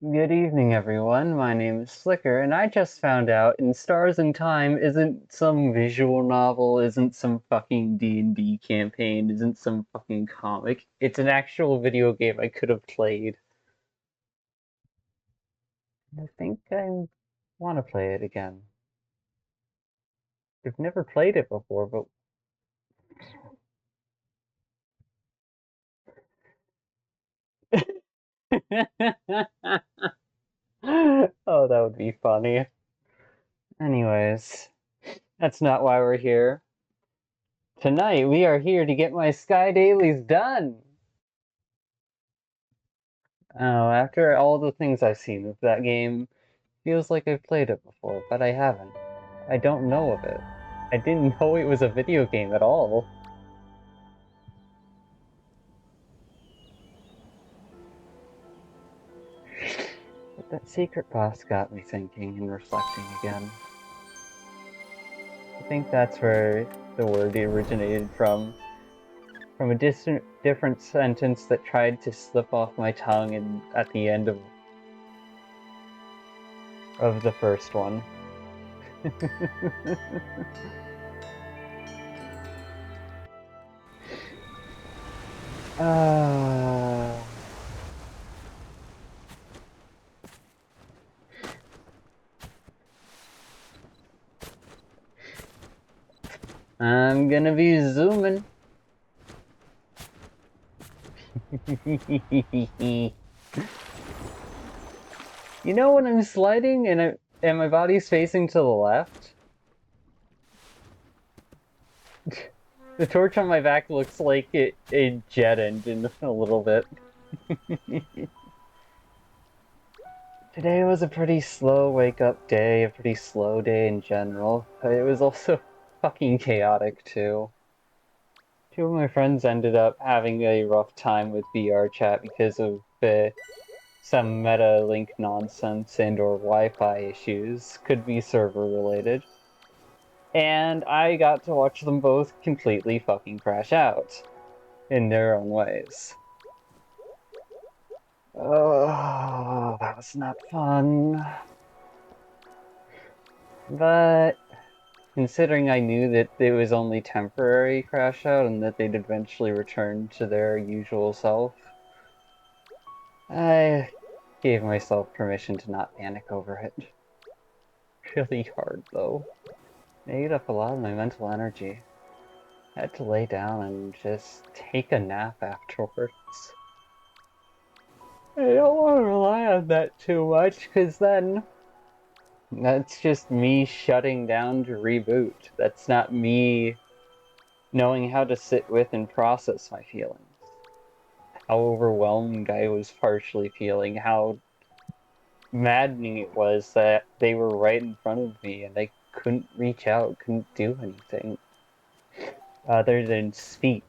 Good evening, everyone. My name is Slicker, and I just found out In Stars in Time isn't some visual novel, isn't some fucking D&D campaign, isn't some fucking comic. It's an actual video game I could have played. I think I want to play it again. I've never played it before, but... Oh, that would be funny. Anyways, that's not why we're here. Tonight, we are here to get my Sky Dailies done! Oh, after all the things I've seen of that game, feels like I've played it before, but I haven't. I don't know of it. I didn't know it was a video game at all. But that secret boss got me thinking and reflecting again. I think that's where the word originated from a different sentence that tried to slip off my tongue and at the end of the first one. uh... I'm gonna be zooming. You know when I'm sliding and my body's facing to the left? The torch on my back looks like a jet engine a little bit. Today was a pretty slow wake-up day, a pretty slow day in general, but it was also fucking chaotic too. Two of my friends ended up having a rough time with VR chat because of some meta-link nonsense and or Wi-Fi issues, could be server related. And I got to watch them both completely fucking crash out in their own ways. Oh, that was not fun. But considering I knew that it was only temporary crash out and that they'd eventually return to their usual self, I gave myself permission to not panic over it. Really hard though. It ate up a lot of my mental energy. I had to lay down and just take a nap afterwards. I don't want to rely on that too much, because then that's just me shutting down to reboot. That's not me knowing how to sit with and process my feelings. How overwhelmed I was partially feeling, how maddening it was that they were right in front of me and I couldn't reach out, couldn't do anything other than speak.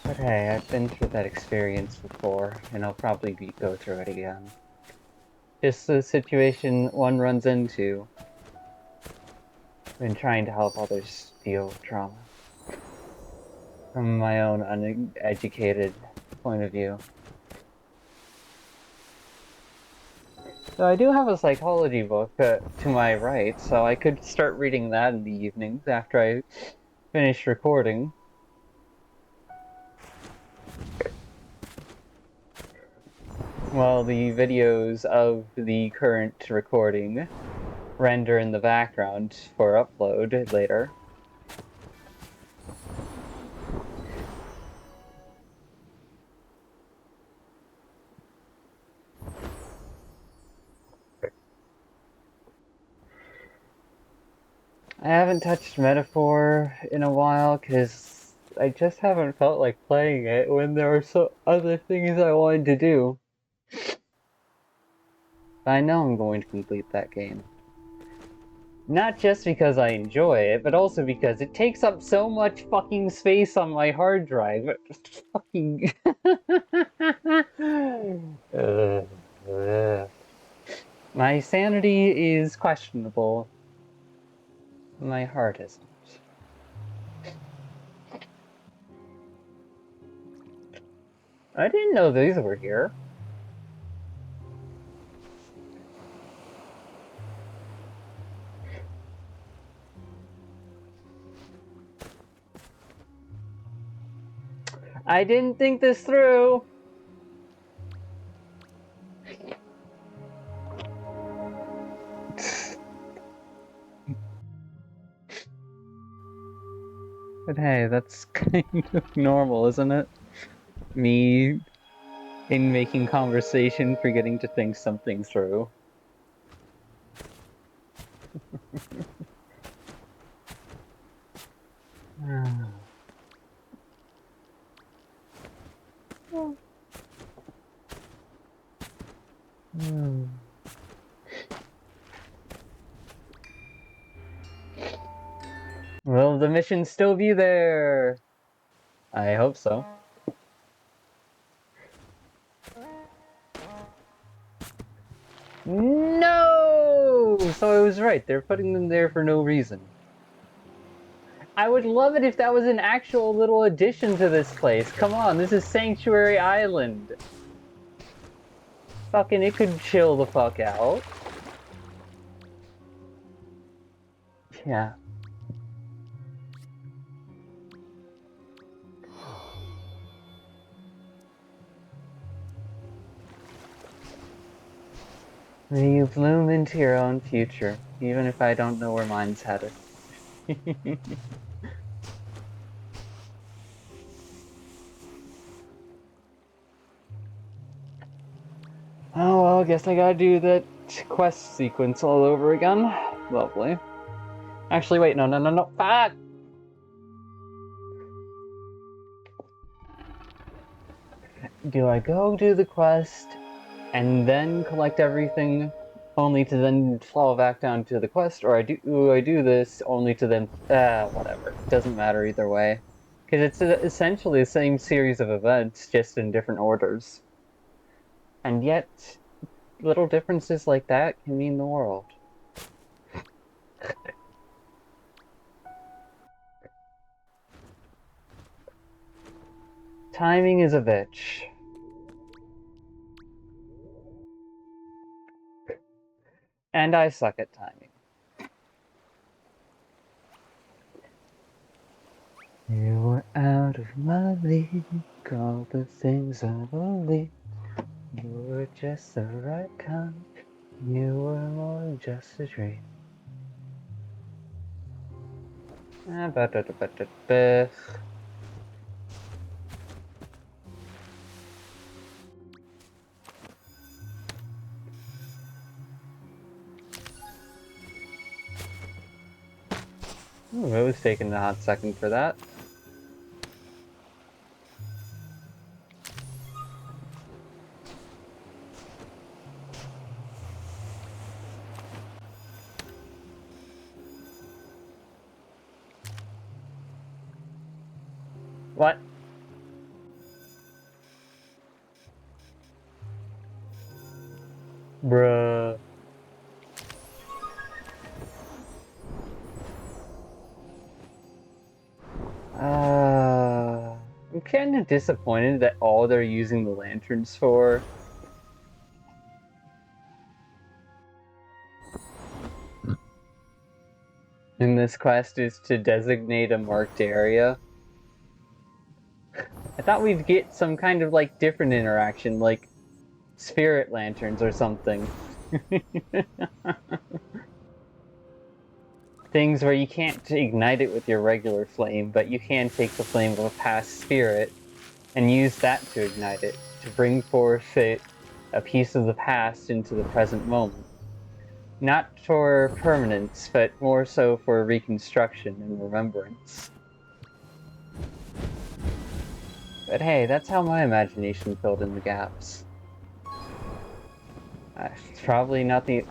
But hey, I've been through that experience before, and I'll probably go through it again. Just the situation one runs into when trying to help others deal with trauma. From my own uneducated point of view. So I do have a psychology book to my right, so I could start reading that in the evenings after I finish recording. While the videos of the current recording render in the background for upload later. I haven't touched Metaphor in a while because I just haven't felt like playing it when there are so other things I wanted to do. But I know I'm going to complete that game. Not just because I enjoy it, but also because it takes up so much fucking space on my hard drive. Fucking... My sanity is questionable. My heart isn't. I didn't know these were here. I didn't think this through. But hey, that's kind of normal, isn't it? Me, in making conversation, forgetting to think something through. Will the mission still be there? I hope so. No! So I was right. They're putting them there for no reason. I would love it if that was an actual little addition to this place. Come on, this is Sanctuary Island. Fucking, it could chill the fuck out. Yeah. May you bloom into your own future, even if I don't know where mine's headed. Oh well, I guess I gotta do that quest sequence all over again. Lovely. Actually, wait, no. Fuck! Do I go do the quest and then collect everything only to then fall back down to the quest, or I do this only to then whatever. Doesn't matter either way. Because it's essentially the same series of events, just in different orders. And yet, little differences like that can mean the world. Timing is a bitch. And I suck at timing. You were out of my league, all the things I believe. You were just the right kind. You were more than just a dream. Ooh, it was taking a hot second for that. What? Bruh. I'm kind of disappointed that all they're using the lanterns for. In this quest is to designate a marked area. I thought we'd get some kind of like different interaction, like spirit lanterns or something. Things where you can't ignite it with your regular flame, but you can take the flame of a past spirit and use that to ignite it, to bring forth a piece of the past into the present moment. Not for permanence, but more so for reconstruction and remembrance. But hey, that's how my imagination filled in the gaps. It's probably not the...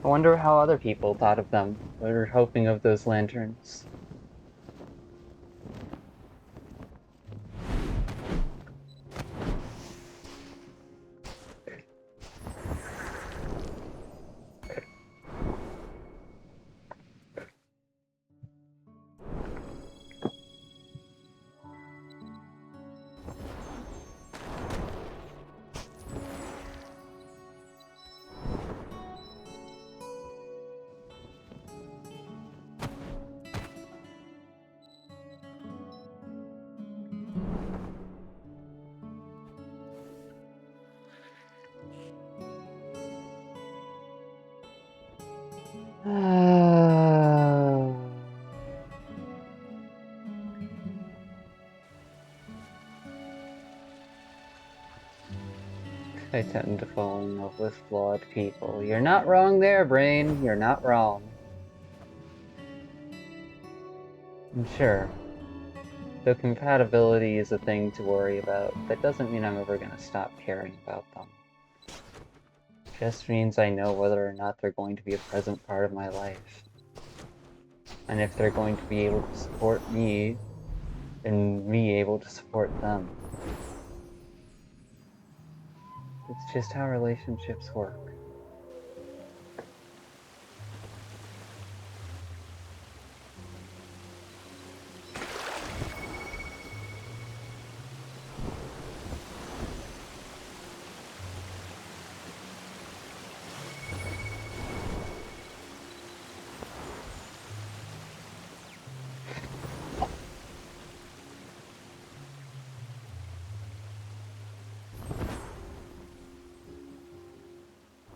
I wonder how other people thought of them, or were hoping of those lanterns. I tend to fall in love with flawed people. You're not wrong there, brain. You're not wrong. And sure, though compatibility is a thing to worry about, that doesn't mean I'm ever gonna stop caring about them. Just means I know whether or not they're going to be a present part of my life. And if they're going to be able to support me, and me able to support them. It's just how relationships work.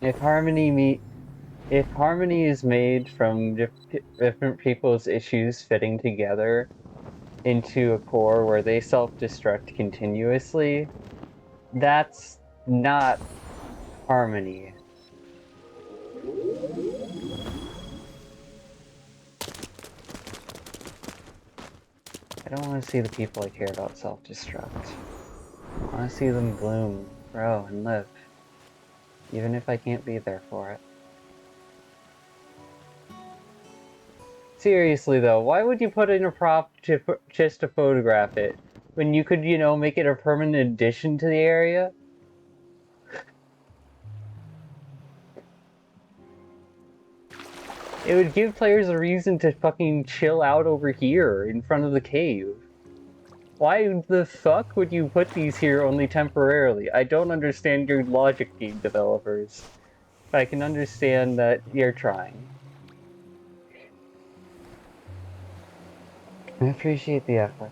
If harmony is made from different people's issues fitting together into a core where they self-destruct continuously, that's not harmony. I don't want to see the people I care about self-destruct. I want to see them bloom, grow, and live. Even if I can't be there for it. Seriously though, why would you put in a prop just to photograph it, when you could, you know, make it a permanent addition to the area? It would give players a reason to fucking chill out over here, in front of the cave. Why the fuck would you put these here only temporarily? I don't understand your logic, game developers. But I can understand that you're trying. I appreciate the effort.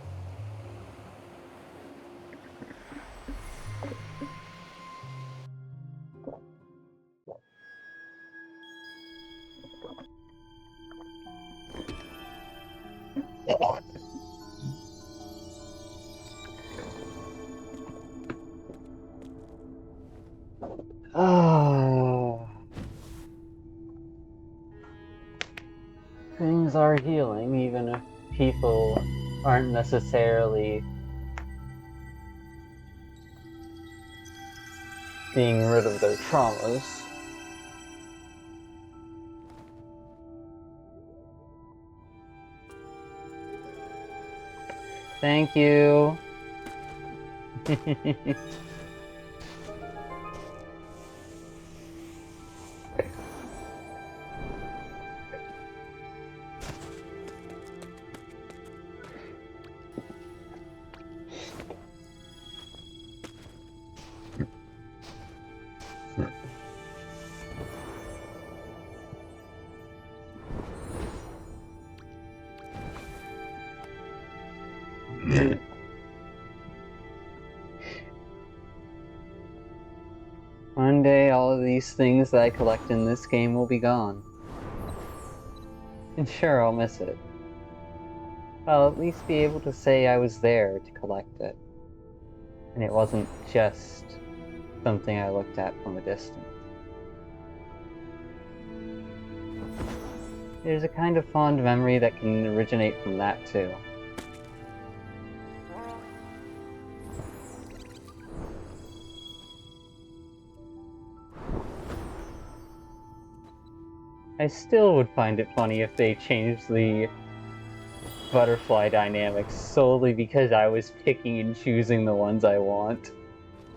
Oh. Things are healing, even if people aren't necessarily being rid of their traumas. Thank you. One day, all of these things that I collect in this game will be gone. And sure, I'll miss it. I'll at least be able to say I was there to collect it. And it wasn't just something I looked at from a distance. There's a kind of fond memory that can originate from that, too. I still would find it funny if they changed the butterfly dynamics solely because I was picking and choosing the ones I want.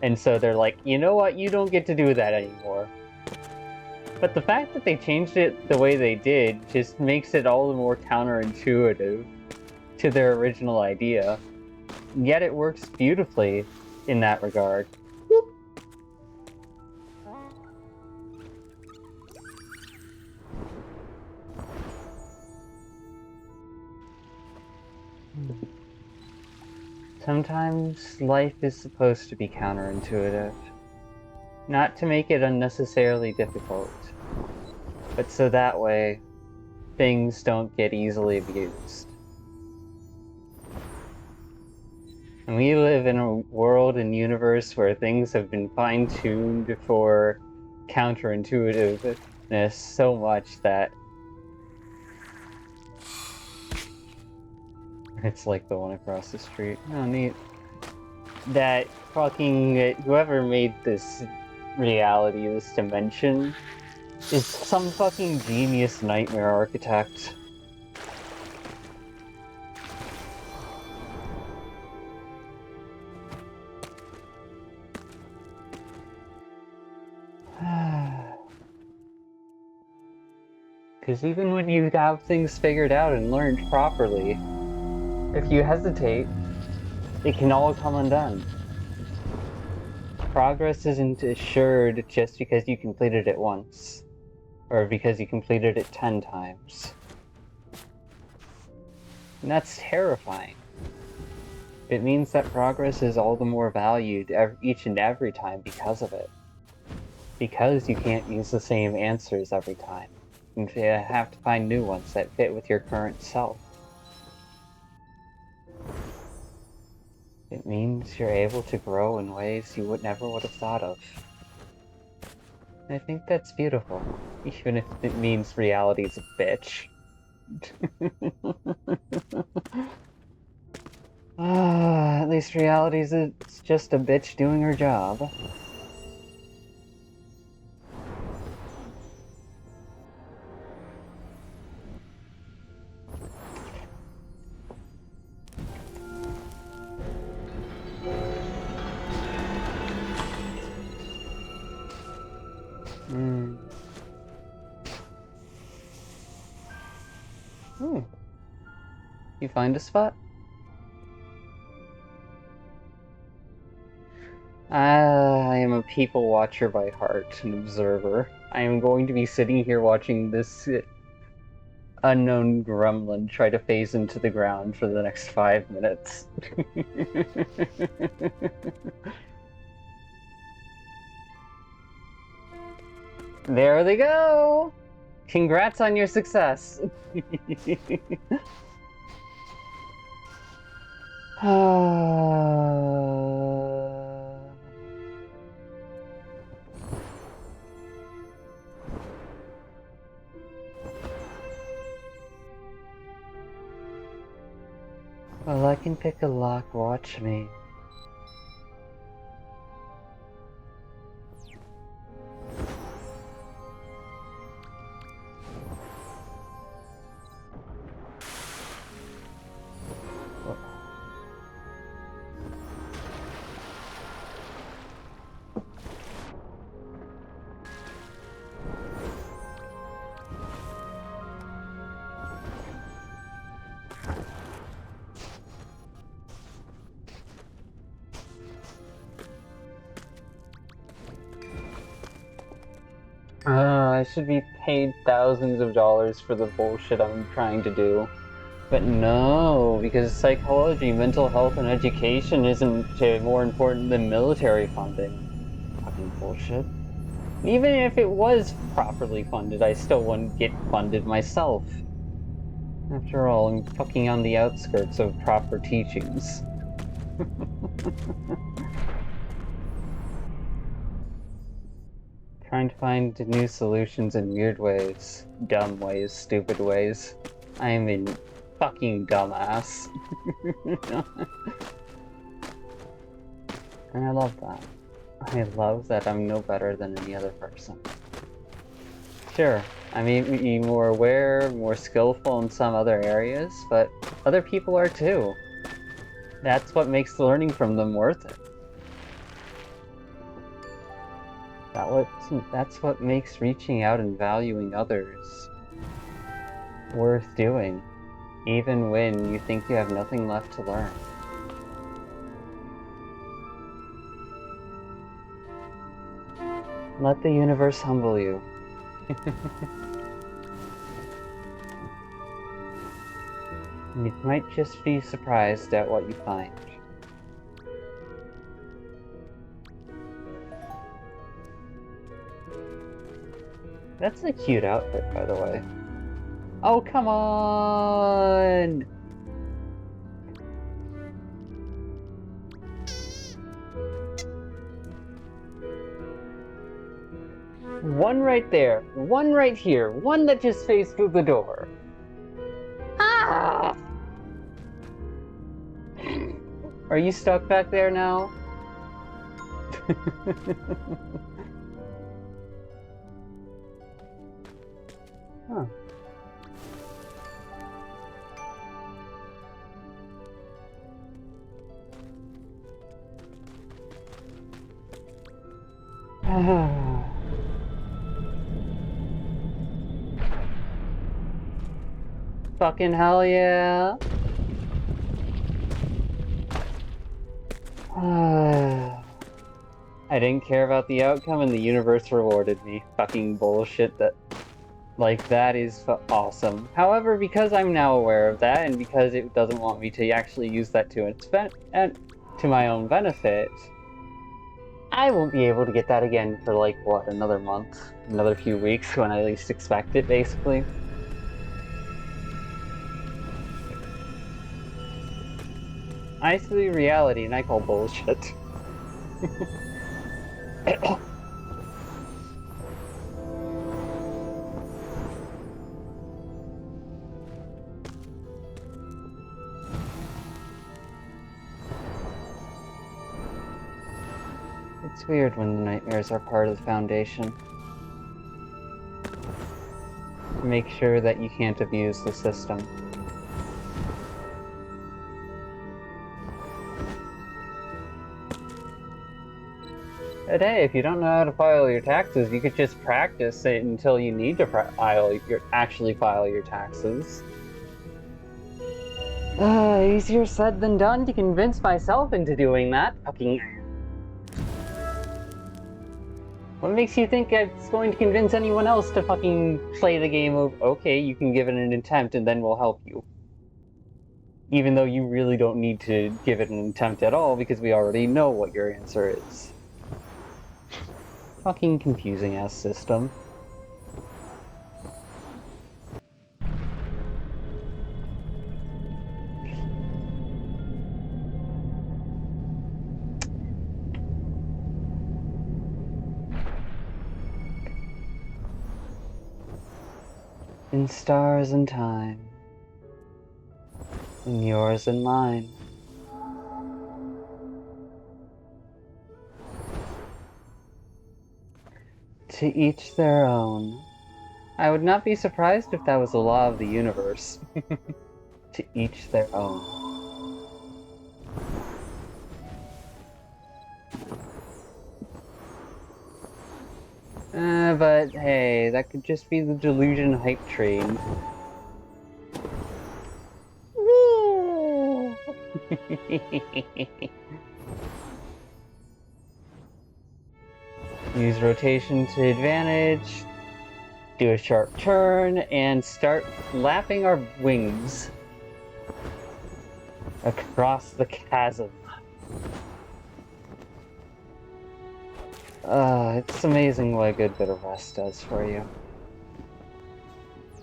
And so they're like, you know what, you don't get to do that anymore. But the fact that they changed it the way they did just makes it all the more counterintuitive to their original idea. Yet it works beautifully in that regard. Sometimes life is supposed to be counterintuitive. Not to make it unnecessarily difficult, but so that way things don't get easily abused. And we live in a world and universe where things have been fine-tuned for counterintuitiveness so much that it's like the one across the street. Oh, neat. That fucking whoever made this reality, this dimension, is some fucking genius nightmare architect. Because even when you have things figured out and learned properly, if you hesitate, it can all come undone. Progress isn't assured just because you completed it once, or because you completed it 10 times. And that's terrifying. It means that progress is all the more valued each and every time because of it. Because you can't use the same answers every time. You have to find new ones that fit with your current self. It means you're able to grow in ways you never would have thought of. I think that's beautiful, even if it means reality's a bitch. At least reality's just a bitch doing her job. You find a spot? I am a people watcher by heart, an observer. I am going to be sitting here watching this unknown gremlin try to phase into the ground for the next 5 minutes. There they go! Congrats on your success! Well, I can pick a lock, watch me. I should be paid thousands of dollars for the bullshit I'm trying to do. But no, because psychology, mental health, and education isn't more important than military funding. Fucking bullshit. Even if it was properly funded, I still wouldn't get funded myself. After all, I'm fucking on the outskirts of proper teachings. Trying to find new solutions in weird ways. Dumb ways, stupid ways. I am a fucking dumbass. And I love that. I love that I'm no better than any other person. Sure, I may be more aware, more skillful in some other areas, but other people are too. That's what makes learning from them worth it. That's what makes reaching out and valuing others worth doing, even when you think you have nothing left to learn. Let the universe humble you. You might just be surprised at what you find. That's a cute outfit, by the way. Oh, come on! One right there, one right here, one that just faced through the door. Ah! Are you stuck back there now? Huh. Fucking hell yeah. I didn't care about the outcome and the universe rewarded me. Fucking bullshit that... Like, that is awesome. However, because I'm now aware of that, and because it doesn't want me to actually use that to its to my own benefit, I won't be able to get that again for, like, what, another month? Another few weeks when I least expect it, basically. I see reality, and I call bullshit. It's weird when the nightmares are part of the Foundation. Make sure that you can't abuse the system. But hey, if you don't know how to file your taxes, you could just practice it until you need to actually file your taxes. Easier said than done to convince myself into doing that. Fucking... What makes you think it's going to convince anyone else to fucking play the game of, okay, you can give it an attempt and then we'll help you? Even though you really don't need to give it an attempt at all because we already know what your answer is. Fucking confusing ass system. In stars and time, in yours and mine. To each their own. I would not be surprised if that was the law of the universe. To each their own. But hey, that could just be the delusion hype train. Woo! Use rotation to advantage, do a sharp turn, and start flapping our wings across the chasm. It's amazing what a good bit of rest does for you.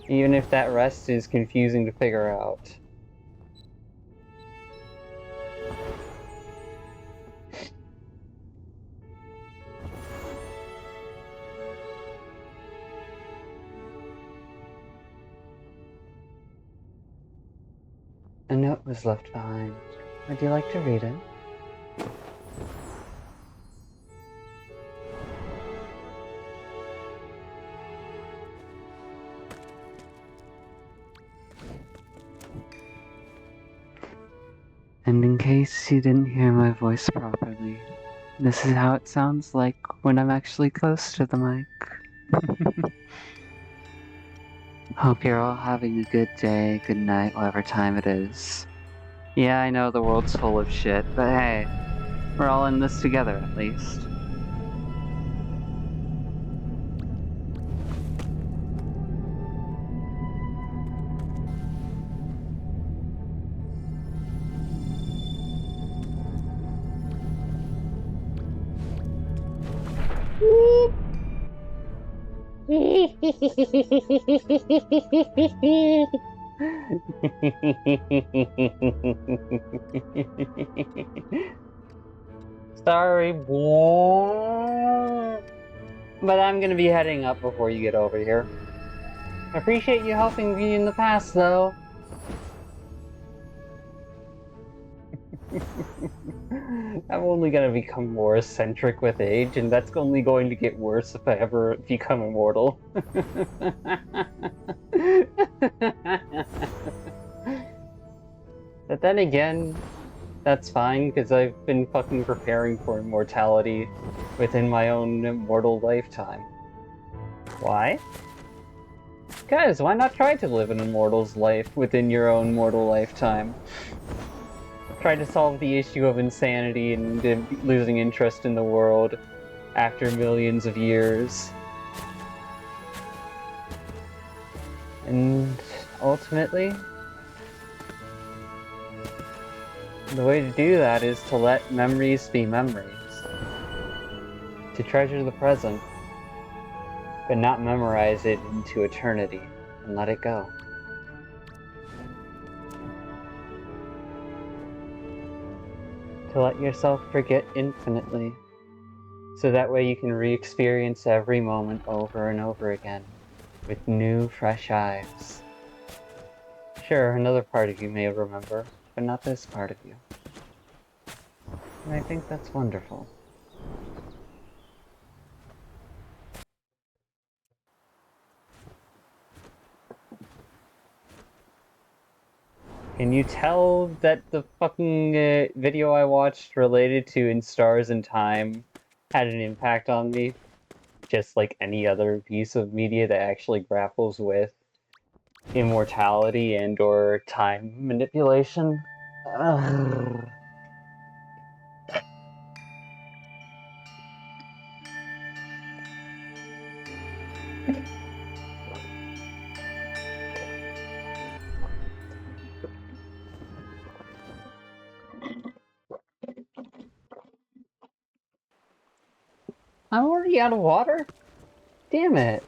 Even if that rest is confusing to figure out. A note was left behind. Would you like to read it? And in case you didn't hear my voice properly, this is how it sounds like when I'm actually close to the mic. Hope you're all having a good day, good night, whatever time it is. Yeah, I know the world's full of shit, but hey, we're all in this together at least. Sorry, boy. But I'm gonna be heading up before you get over here. I appreciate you helping me in the past, though. I'm only gonna become more eccentric with age, and that's only going to get worse if I ever become immortal. But then again, that's fine, because I've been fucking preparing for immortality within my own immortal lifetime. Why? Guys, why not try to live an immortal's life within your own mortal lifetime? Try to solve the issue of insanity and losing interest in the world after millions of years. And ultimately, the way to do that is to let memories be memories. To treasure the present, but not memorize it into eternity and let it go. To let yourself forget infinitely, so that way you can re-experience every moment over and over again with new, fresh eyes. Sure, another part of you may remember, but not this part of you. And I think that's wonderful. Can you tell that the fucking video I watched related to In Stars and Time had an impact on me? Just like any other piece of media that actually grapples with immortality and or time manipulation? Ugh. I'm already out of water? Damn it.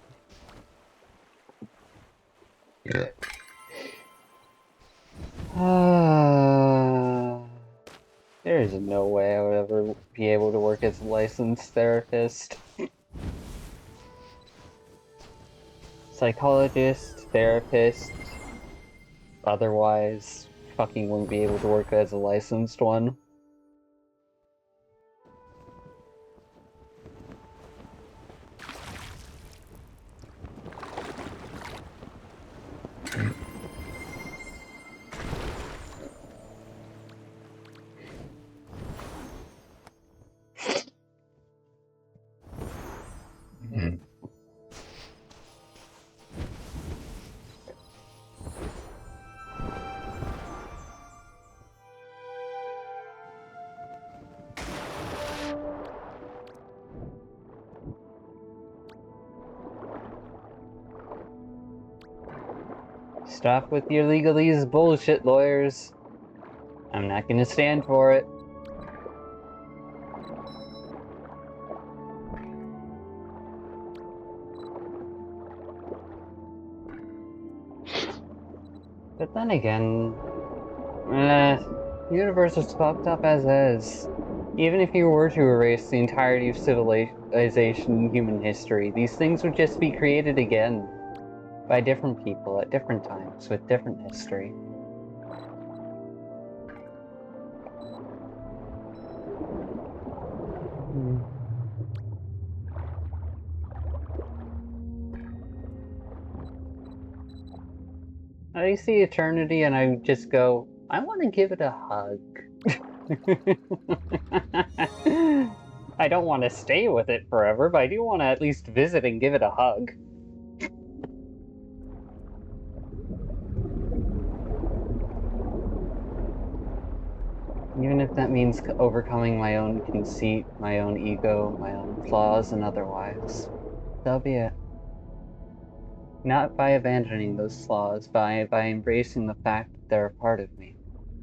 There's no way I would ever be able to work as a licensed therapist. Psychologist, therapist, otherwise, fucking wouldn't be able to work as a licensed one. Stop with your legalese bullshit, lawyers. I'm not gonna stand for it. But then again, the universe is fucked up as is. Even if you were to erase the entirety of civilization in human history, these things would just be created again by different people at different times with different history. I see eternity and I just go, I want to give it a hug. I don't want to stay with it forever, but I do want to at least visit and give it a hug. Even if that means overcoming my own conceit, my own ego, my own flaws, and otherwise. So be it. Not by abandoning those flaws, by embracing the fact that they're a part of me.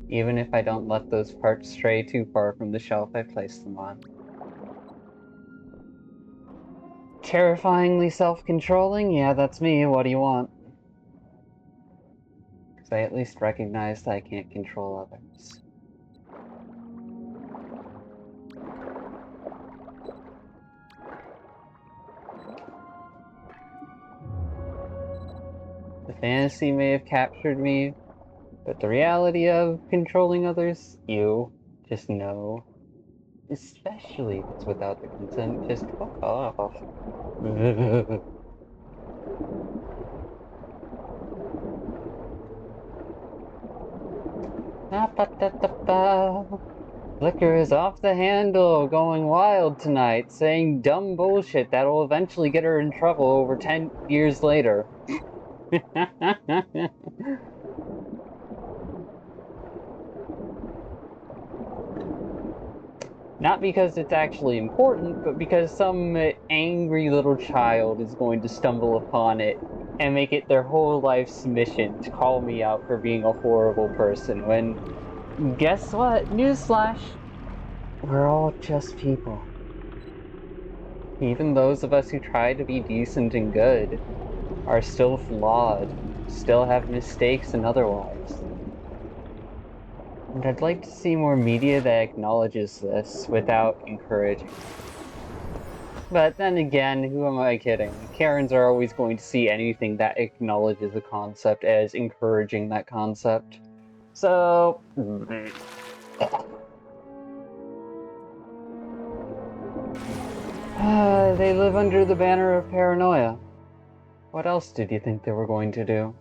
Even if I don't let those parts stray too far from the shelf I placed them on. Terrifyingly self-controlling? Yeah, that's me. What do you want? So I at least recognize that I can't control others. The fantasy may have captured me, but the reality of controlling others, you just know. Especially if it's without the consent, just fuck off. Flicker is off the handle, going wild tonight, saying dumb bullshit that'll eventually get her in trouble over 10 years later. Not because it's actually important, but because some angry little child is going to stumble upon it and make it their whole life's mission to call me out for being a horrible person, when, guess what? Newsflash! We're all just people. Even those of us who try to be decent and good are still flawed, still have mistakes and otherwise. And I'd like to see more media that acknowledges this without encouraging it. But then again, who am I kidding? Karens are always going to see anything that acknowledges a concept as encouraging that concept. So... they live under the banner of paranoia. What else did you think they were going to do?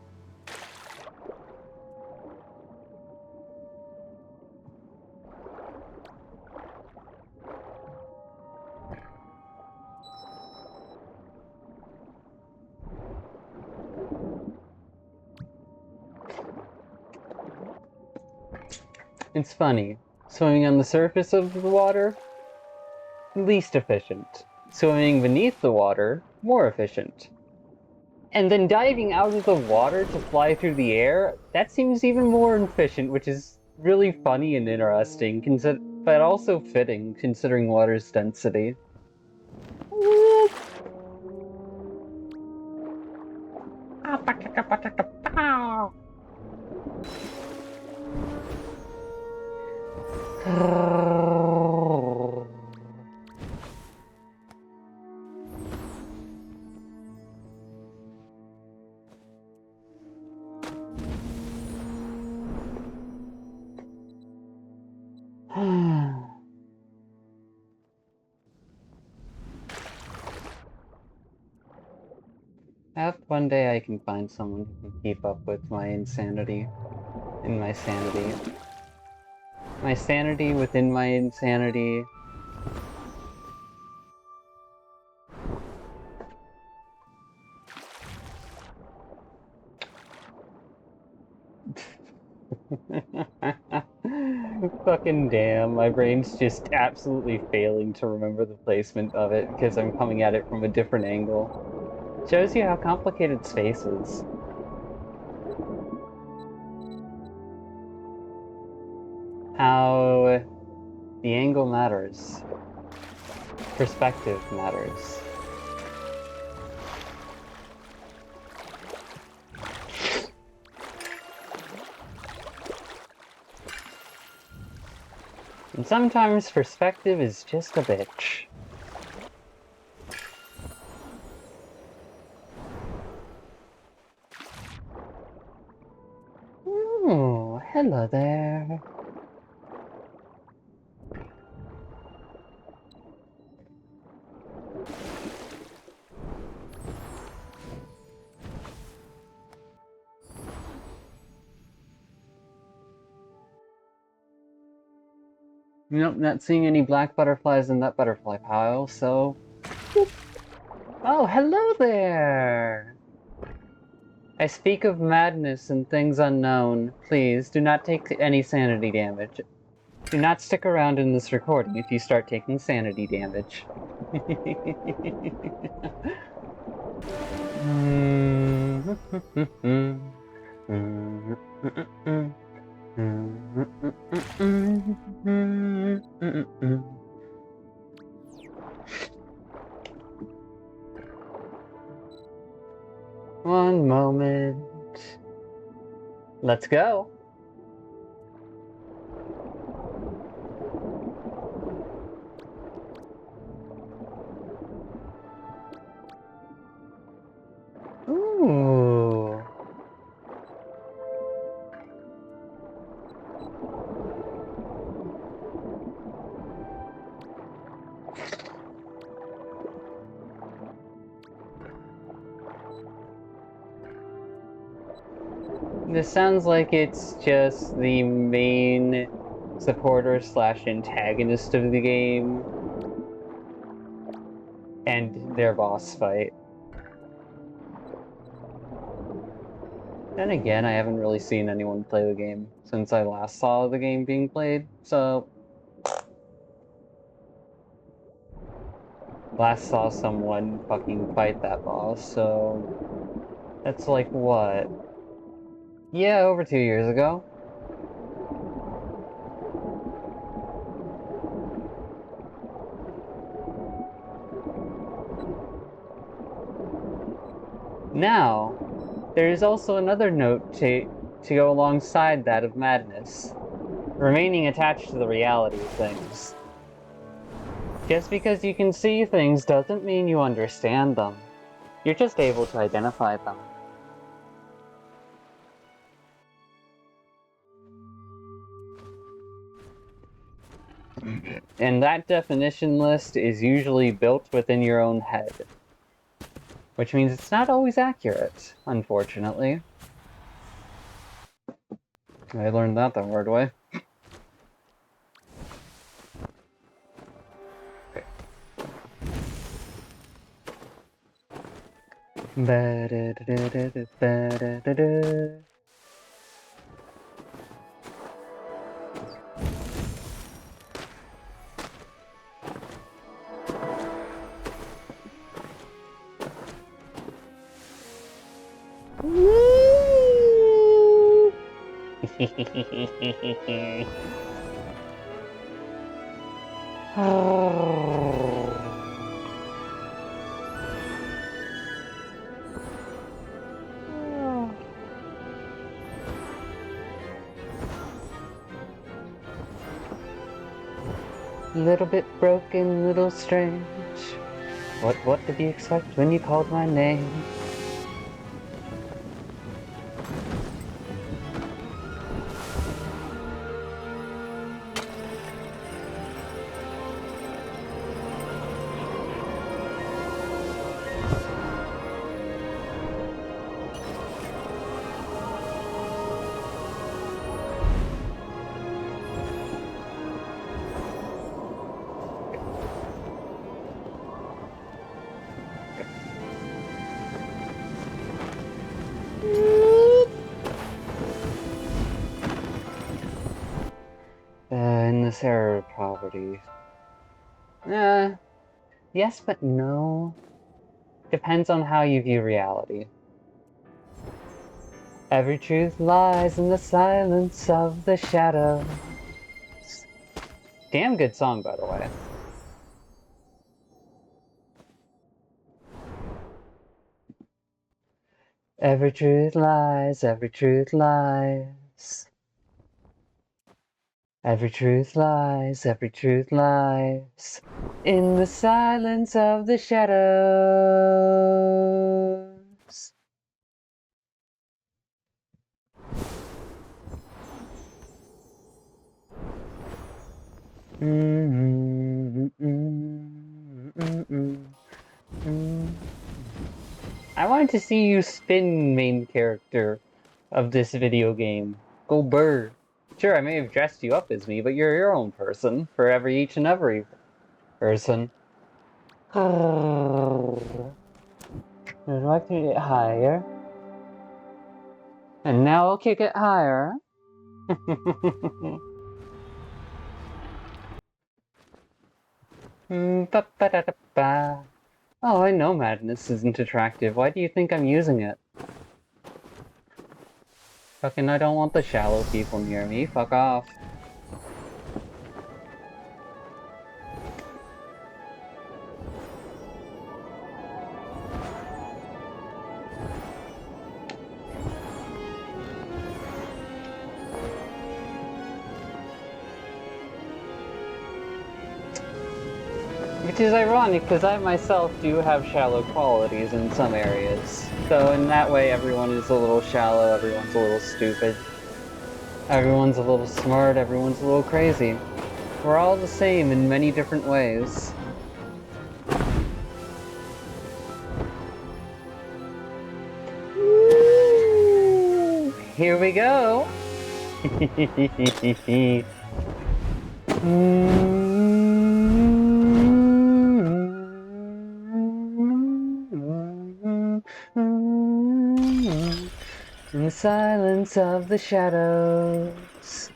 It's funny. Swimming on the surface of the water? Least efficient. Swimming beneath the water? More efficient. And then diving out of the water to fly through the air? That seems even more efficient, which is really funny and interesting, but also fitting, considering water's density. I hope one day I can find someone who can keep up with my insanity and my sanity. My sanity within my insanity. Fucking damn, my brain's just absolutely failing to remember the placement of it because I'm coming at it from a different angle. Shows you how complicated space is. How the angle matters. Perspective matters. And sometimes perspective is just a bitch. Oh, hello there. Nope, not seeing any black butterflies in that butterfly pile, so... Oh, hello there! I speak of madness and things unknown. Please, do not take any sanity damage. Do not stick around in this recording if you start taking sanity damage. One moment. Let's go! Ooh. This sounds like it's just the main supporter slash antagonist of the game and their boss fight. Then again, I haven't really seen anyone play the game since I last saw the game being played, so... Last saw someone fucking fight that boss, so... That's like, what? Yeah, over 2 years ago. Now, there is also another note to go alongside that of madness. Remaining attached to the reality of things. Just because you can see things doesn't mean you understand them. You're just able to identify them. And that definition list is usually built within your own head. Which means it's not always accurate, unfortunately. I learned that the hard way. Ba-da-da-da-da-da-da-da. Little bit broken, little strange. What did you expect when you called my name? In this era of poverty. Yes but no. Depends on how you view reality. Every truth lies in the silence of the shadows. Damn good song, by the way. Every truth lies, every truth lies. Every truth lies, every truth lies in the silence of the shadows. I wanted to see you spin main character of this video game. Go bird. Sure, I may have dressed you up as me, but you're your own person for each and every person. I'd like to get higher. And now I'll kick it higher. Oh, I know madness isn't attractive. Why do you think I'm using it? Fucking I don't want the shallow people near me. Fuck off. Which is ironic, because I myself do have shallow qualities in some areas. So in that way, everyone is a little shallow, everyone's a little stupid. Everyone's a little smart, everyone's a little crazy. We're all the same in many different ways. Woo! Here we go! In the silence of the shadows.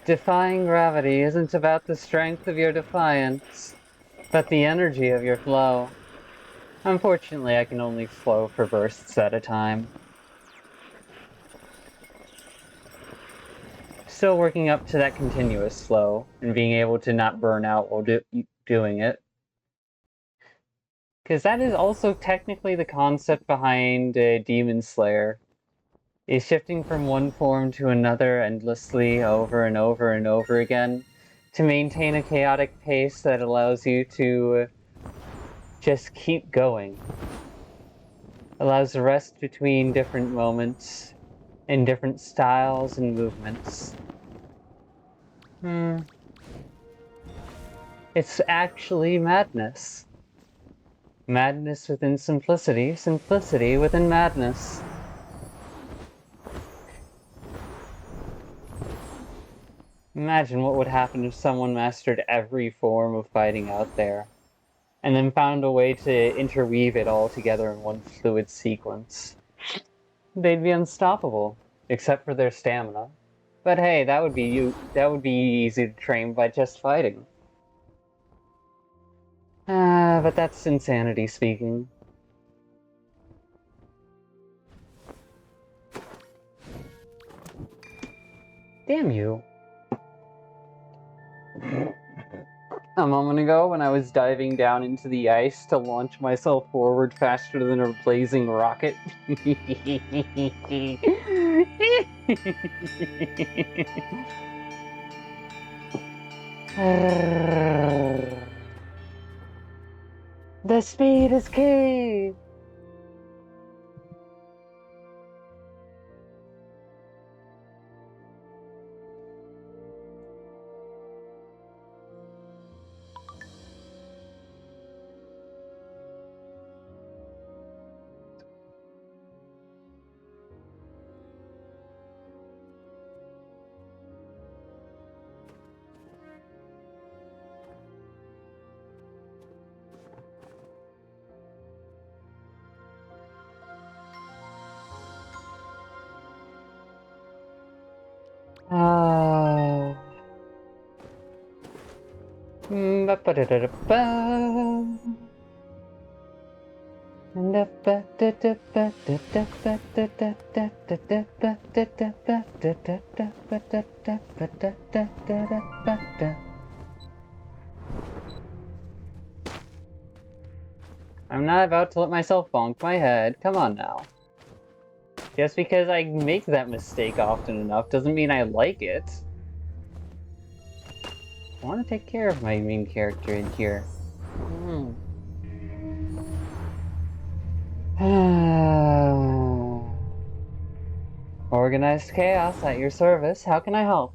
Defying gravity isn't about the strength of your defiance, but the energy of your flow. Unfortunately, I can only flow for bursts at a time. Still working up to that continuous flow, and being able to not burn out while doing it. Because that is also technically the concept behind Demon Slayer, is shifting from one form to another endlessly over and over and over again to maintain a chaotic pace that allows you to just keep going. Allows the rest between different moments and different styles and movements. It's actually madness. Madness within simplicity, simplicity within madness. Imagine what would happen if someone mastered every form of fighting out there, and then found a way to interweave it all together in one fluid sequence. They'd be unstoppable, except for their stamina. But hey, that would be easy to train by just fighting. But that's insanity speaking. Damn you. A moment ago, when I was diving down into the ice to launch myself forward faster than a blazing rocket. The speed is key! I'm not about to let myself bonk my head. Come on now. Just because I make that mistake often enough doesn't mean I like it. I want to take care of my main character in here. Organized chaos at your service. How can I help?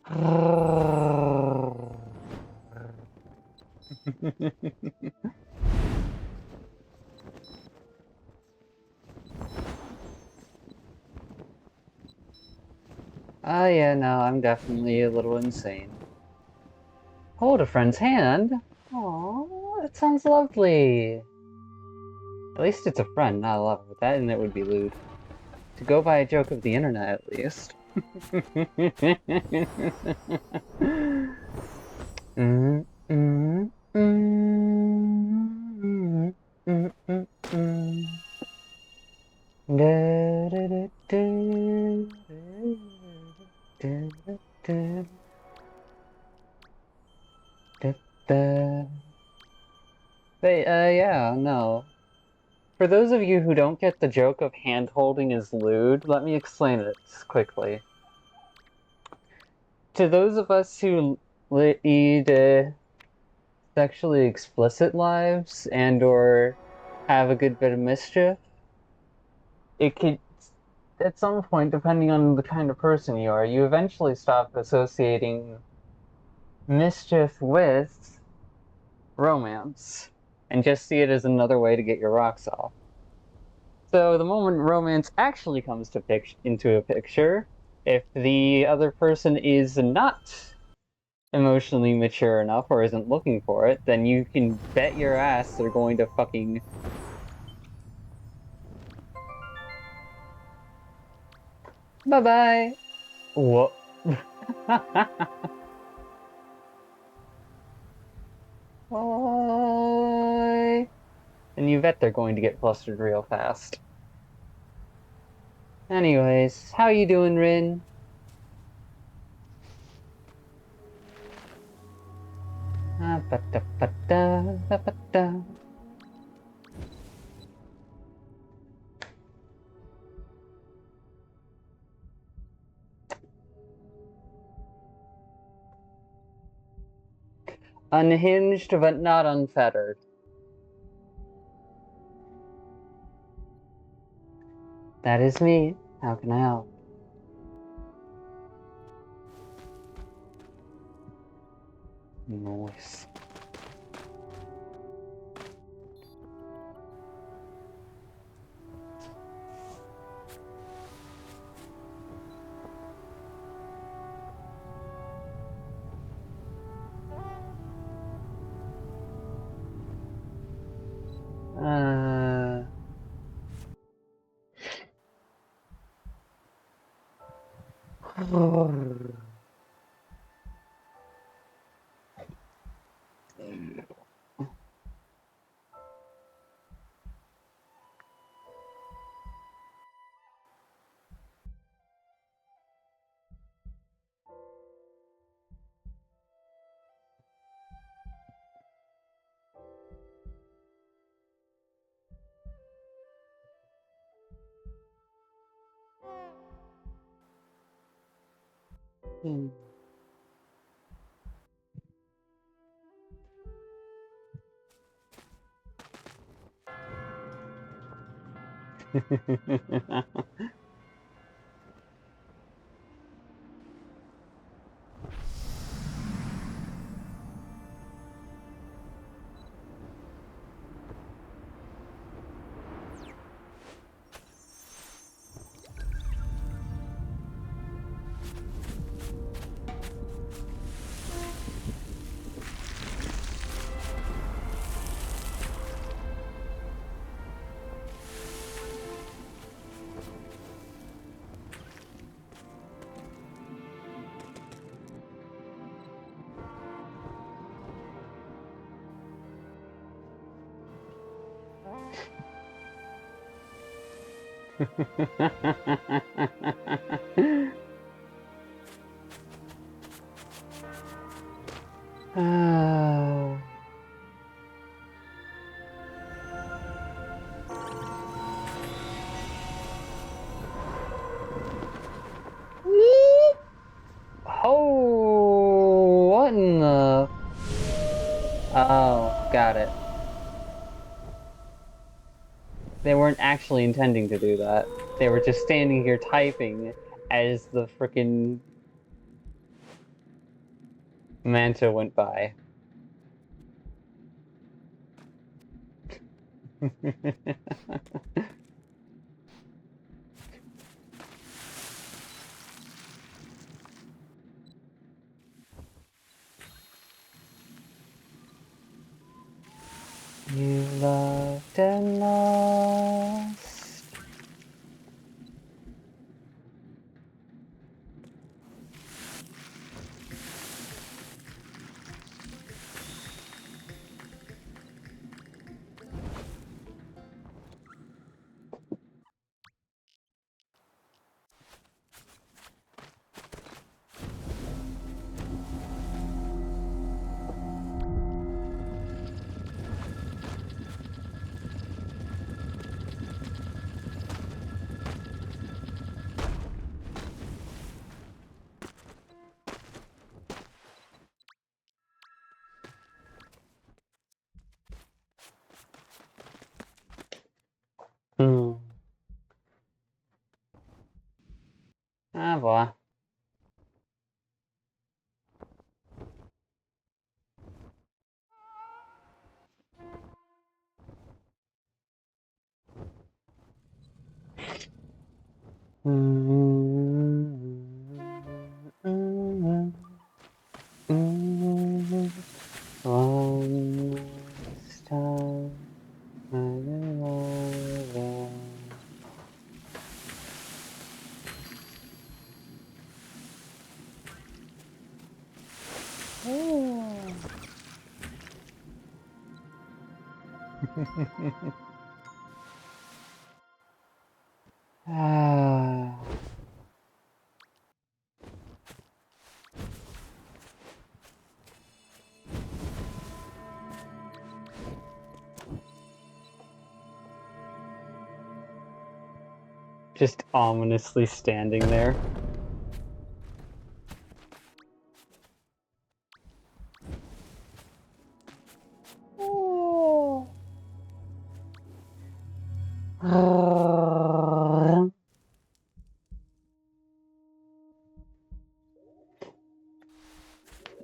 Oh yeah, no, I'm definitely a little insane. Hold a friend's hand? Aw, that sounds lovely. At least it's a friend, not a lover. That and it would be lewd. To go by a joke of the internet, at least. Mm, mm, mm, mm, mm, mm. Da, da, da, da, da, da, da, da, da. But, yeah, no. For those of you who don't get the joke of hand holding is lewd, let me explain it quickly. To those of us who lead sexually explicit lives and or have a good bit of mischief, it could, at some point, depending on the kind of person you are, you eventually stop associating mischief with romance and just see it as another way to get your rocks off. So the moment romance actually comes to into a picture, if the other person is not emotionally mature enough or isn't looking for it, then you can bet your ass they're going to fucking... Bye-bye! What? Bye! And you bet they're going to get flustered real fast. Anyways, how you doing, Rin? Unhinged but not unfettered. That is me. How can I help? Nice. Uh... Ah. Oh, what in the... Oh, got it. They weren't actually intending to do that. They were just standing here typing as the frickin'... Manta went by. You loved and lost. Ah, boy. One last time, Ah. Just ominously standing there.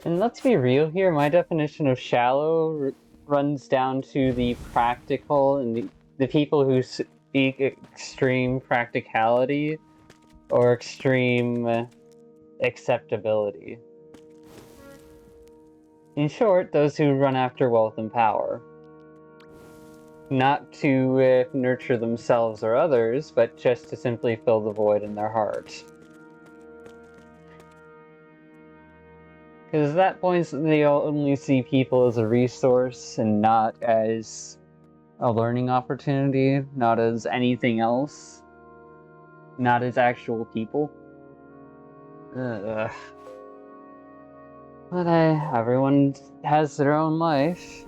And let's be real here, my definition of shallow runs down to the practical and the people who seek extreme practicality or extreme acceptability. In short, those who run after wealth and power. Not to nurture themselves or others, but just to simply fill the void in their heart. Because at that point, they only see people as a resource and not as a learning opportunity, not as anything else, not as actual people. Ugh. But everyone has their own life.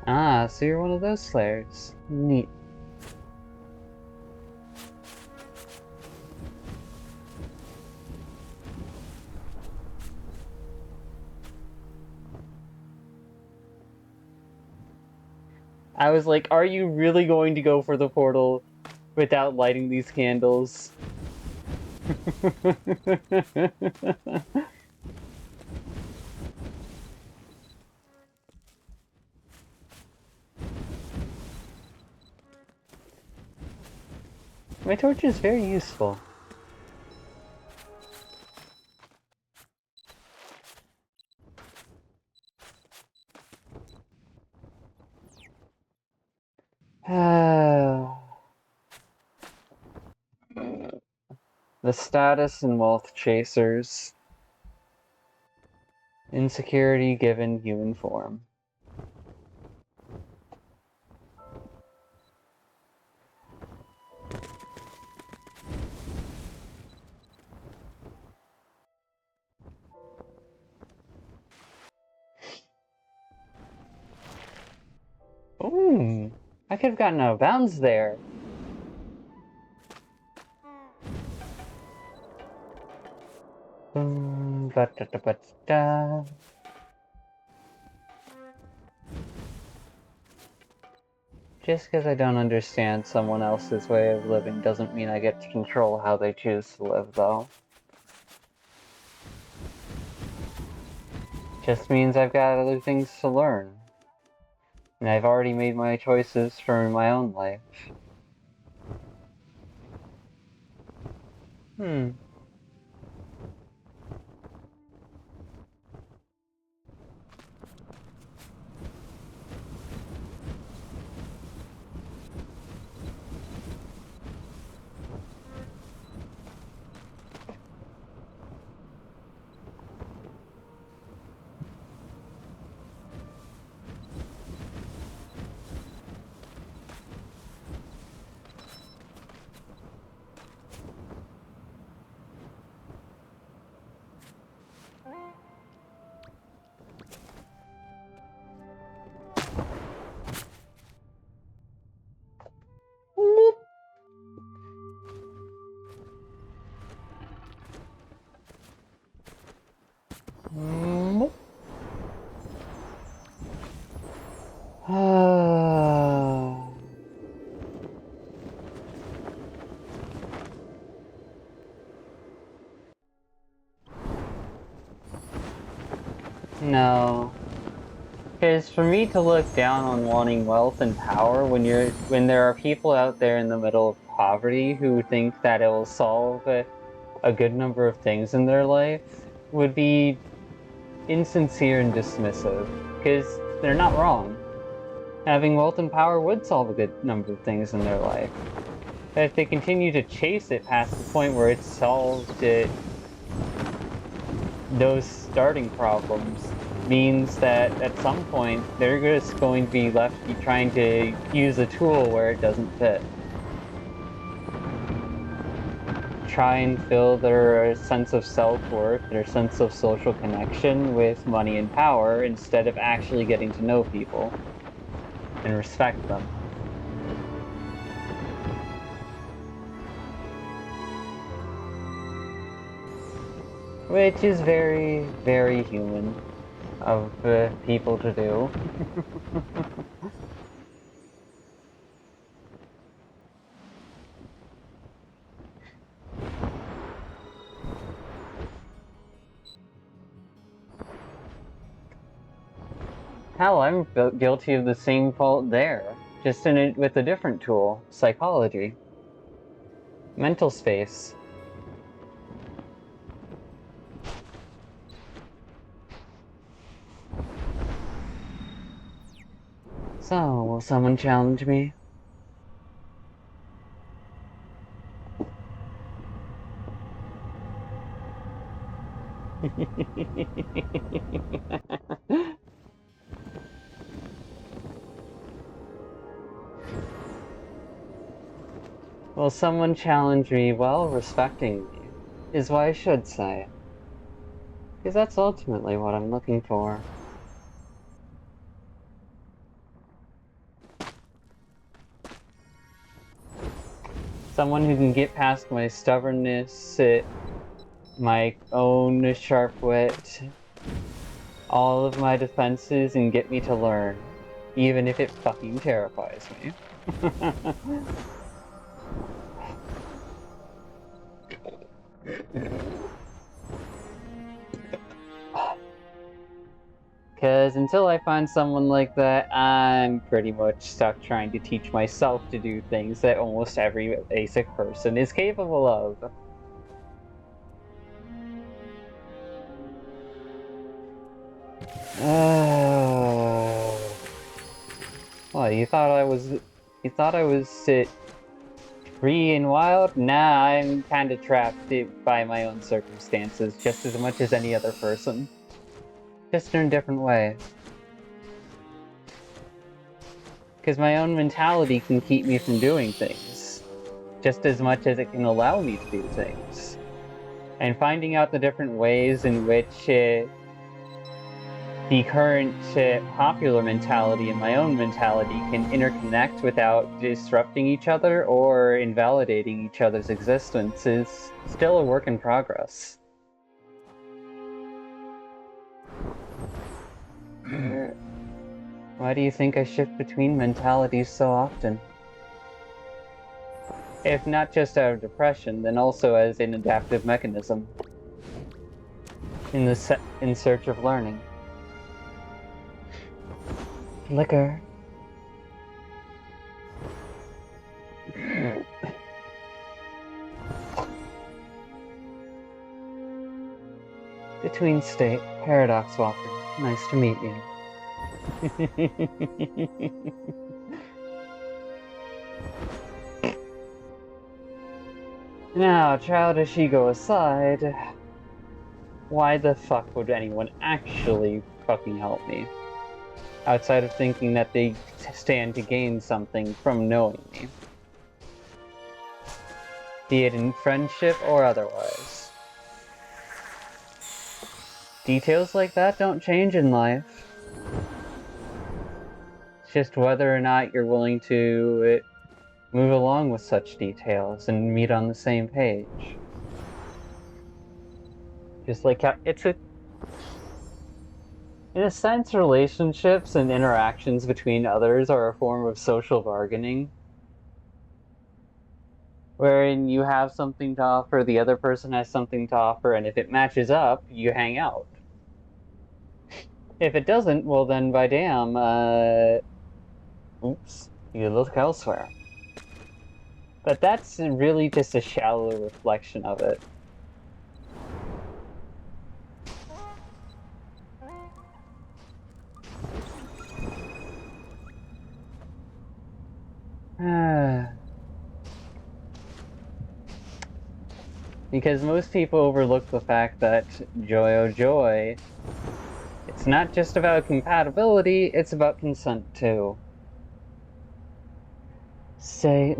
Ah, so you're one of those slayers. Neat. I was like, are you really going to go for the portal without lighting these candles? My torch is very useful. The status and wealth chasers. Insecurity given human form. Ooh, I could have gotten out of bounds there. Ba-da-da-ba-da. Just because I don't understand someone else's way of living doesn't mean I get to control how they choose to live, though. Just means I've got other things to learn. And I've already made my choices for my own life. Hmm. No. Because for me to look down on wanting wealth and power when there are people out there in the middle of poverty who think that it will solve a good number of things in their life would be insincere and dismissive. Because they're not wrong. Having wealth and power would solve a good number of things in their life. But if they continue to chase it past the point where it's solved those starting problems means that at some point they're just going to be left trying to use a tool where it doesn't fit. Try and fill their sense of self-worth, their sense of social connection with money and power instead of actually getting to know people and respect them. Which is very, very human of people to do. Hell, I'm guilty of the same fault there, just in it with a different tool, psychology. Mental space. So, will someone challenge me? Will someone challenge me while respecting me? Is what I should say. Because that's ultimately what I'm looking for. Someone who can get past my stubbornness, my own sharp wit, all of my defenses, and get me to learn. Even if it fucking terrifies me. Because until I find someone like that, I'm pretty much stuck trying to teach myself to do things that almost every basic person is capable of. What, you thought I was Free and wild? Nah, I'm kinda trapped by my own circumstances just as much as any other person. Just in a different way. Because my own mentality can keep me from doing things, just as much as it can allow me to do things. And finding out the different ways in which the current popular mentality and my own mentality can interconnect without disrupting each other or invalidating each other's existence is still a work in progress. Why do you think I shift between mentalities so often? If not just out of depression, then also as an adaptive mechanism in search of learning. Liquor. Between state, Paradox Walker. Nice to meet you. Now, childish ego aside, why the fuck would anyone actually fucking help me? Outside of thinking that they stand to gain something from knowing me. Be it in friendship or otherwise. Details like that don't change in life. It's just whether or not you're willing to move along with such details and meet on the same page. Just like how in a sense, relationships and interactions between others are a form of social bargaining. Wherein you have something to offer, the other person has something to offer, and if it matches up, you hang out. If it doesn't, well then by damn, oops, you look elsewhere. But that's really just a shallow reflection of it. Because most people overlook the fact that joy oh joy, it's not just about compatibility, it's about consent too. Say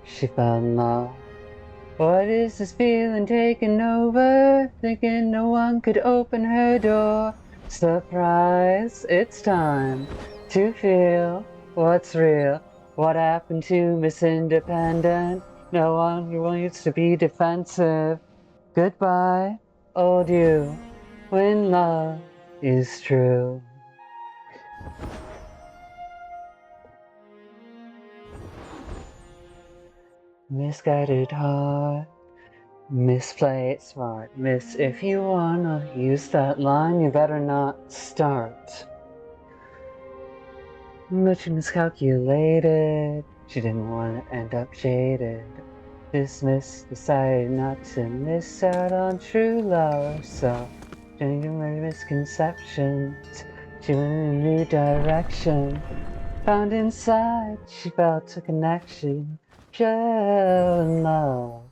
she fell in love. What is this feeling taking over? Thinking no one could open her door. Surprise, it's time to feel what's real. What happened to Miss Independent? No one wants to be defensive. Goodbye, old you, when love is true. Misguided heart, misplay it smart. Miss, if you wanna use that line, you better not start. But she miscalculated. She didn't want to end up jaded. Dismissed, decided not to miss out on true love. So, changing her misconceptions, she went in a new direction. Found inside, she felt a connection. Fell in love.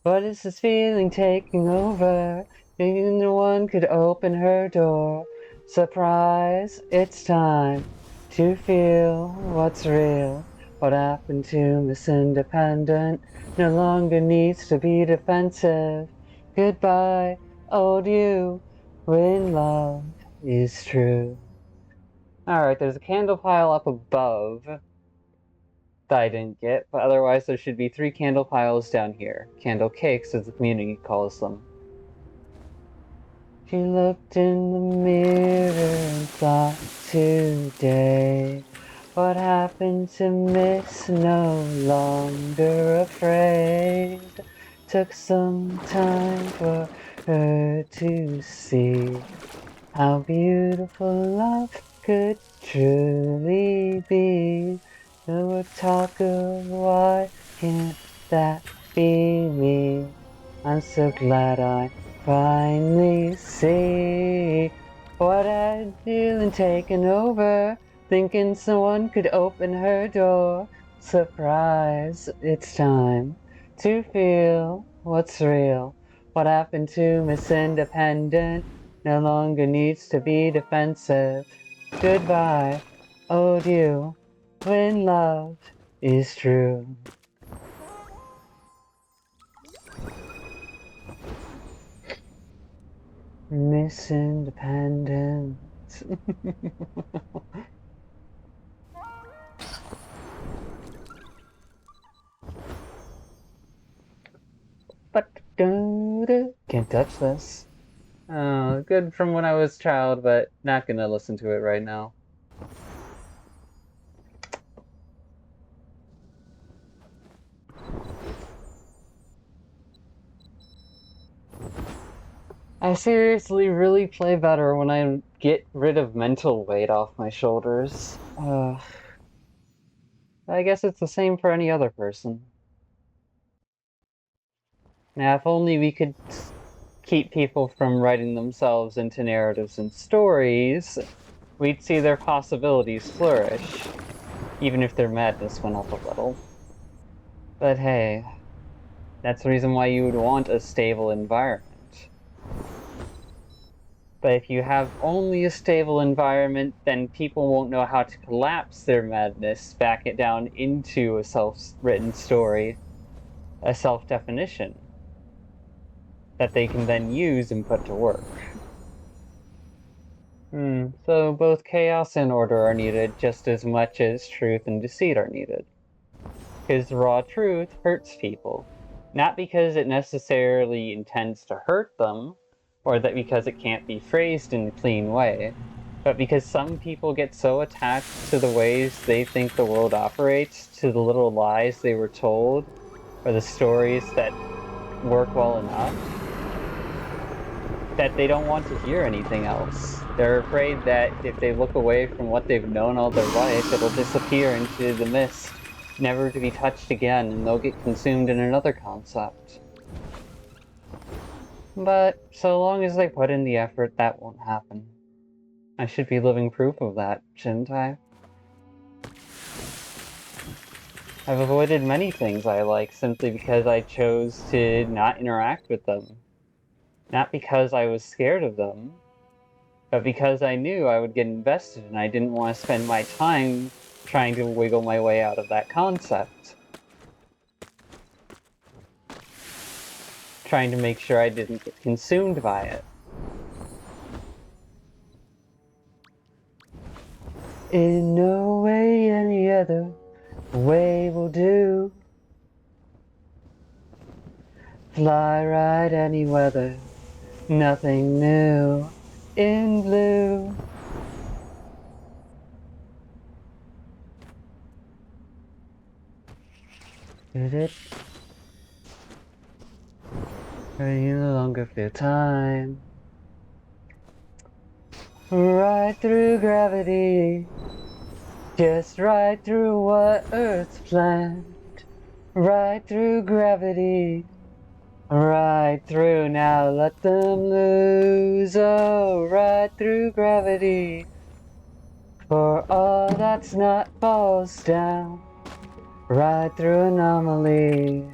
What is this feeling taking over? Thinking no one could open her door. Surprise, it's time to feel what's real. What happened to Miss Independent no longer needs to be defensive. Goodbye, old you, when love is true. Alright, there's a candle pile up above that I didn't get, but otherwise there should be 3 candle piles down here. Candle cakes, as the community calls them. She looked in the mirror and thought today, what happened to Miss No Longer Afraid? Took some time for her to see how beautiful love could truly be. There were talk of why can't that be me? I'm so glad I finally see what I'd feeling taken over, thinking someone could open her door. Surprise, it's time to feel what's real. What happened to Miss Independent no longer needs to be defensive. Goodbye, owed you, when love is true. Miss Independent. But can't touch this. Oh, good from when I was a child, but not gonna listen to it right now. I seriously really play better when I get rid of mental weight off my shoulders. I guess it's the same for any other person. Now, if only we could keep people from writing themselves into narratives and stories, we'd see their possibilities flourish, even if their madness went up a little. But hey, that's the reason why you would want a stable environment. But if you have only a stable environment, then people won't know how to collapse their madness, back it down into a self-written story, a self-definition that they can then use and put to work. So both chaos and order are needed just as much as truth and deceit are needed. Because raw truth hurts people. Not because it necessarily intends to hurt them, or that because it can't be phrased in a clean way, but because some people get so attached to the ways they think the world operates, to the little lies they were told, or the stories that work well enough, that they don't want to hear anything else. They're afraid that if they look away from what they've known all their life, it'll disappear into the mist, never to be touched again, and they'll get consumed in another concept. But so long as they put in the effort, that won't happen. I should be living proof of that, shouldn't I? I've avoided many things I like simply because I chose to not interact with them. Not because I was scared of them, but because I knew I would get invested and I didn't want to spend my time trying to wiggle my way out of that concept. Trying to make sure I didn't get consumed by it. In no way any other way will do. Fly right any weather, nothing new in blue. Did it? You no longer feel time. Right through gravity, just right through what Earth's planned. Right through gravity, right through, now let them lose. Oh, right through gravity, for all that's not falls down. Right through anomalies,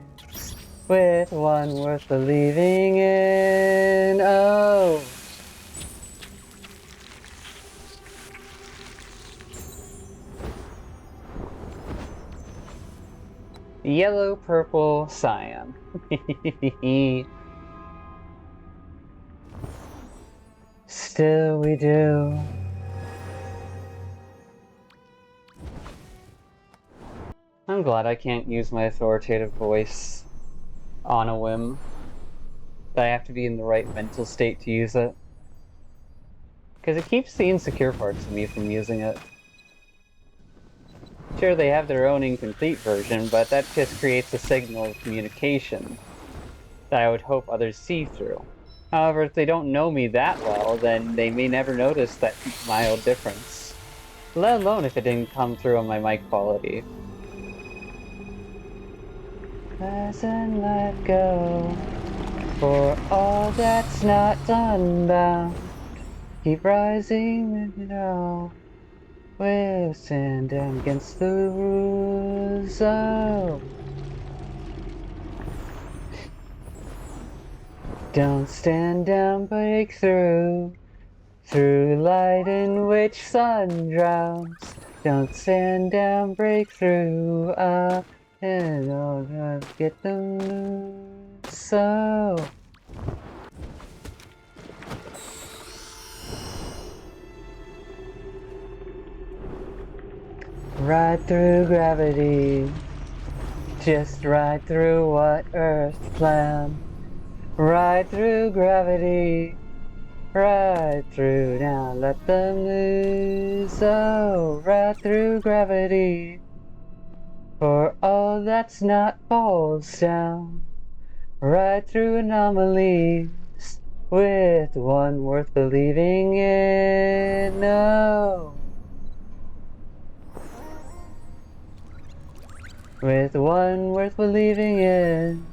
with one worth believing in. Oh, yellow, purple, cyan. Still we do. I'm glad I can't use my authoritative voice on a whim. That I have to be in the right mental state to use it. Because it keeps the insecure parts of me from using it. Sure, they have their own incomplete version, but that just creates a signal of communication that I would hope others see through. However, if they don't know me that well, then they may never notice that mild difference. Let alone if it didn't come through on my mic quality. Doesn't let go, for all that's not unbound. Keep rising, you know. We'll stand down against the rules. Oh. Don't stand down, break through. Through light in which sun drowns. Don't stand down, break through. And I'll get them loose. So. Ride through gravity. Just ride through what Earth planned. Ride through gravity. Ride through now, let them loose. Oh, ride through gravity. For all that's not falls down. Ride through anomalies. With one worth believing in. No. With one worth believing in.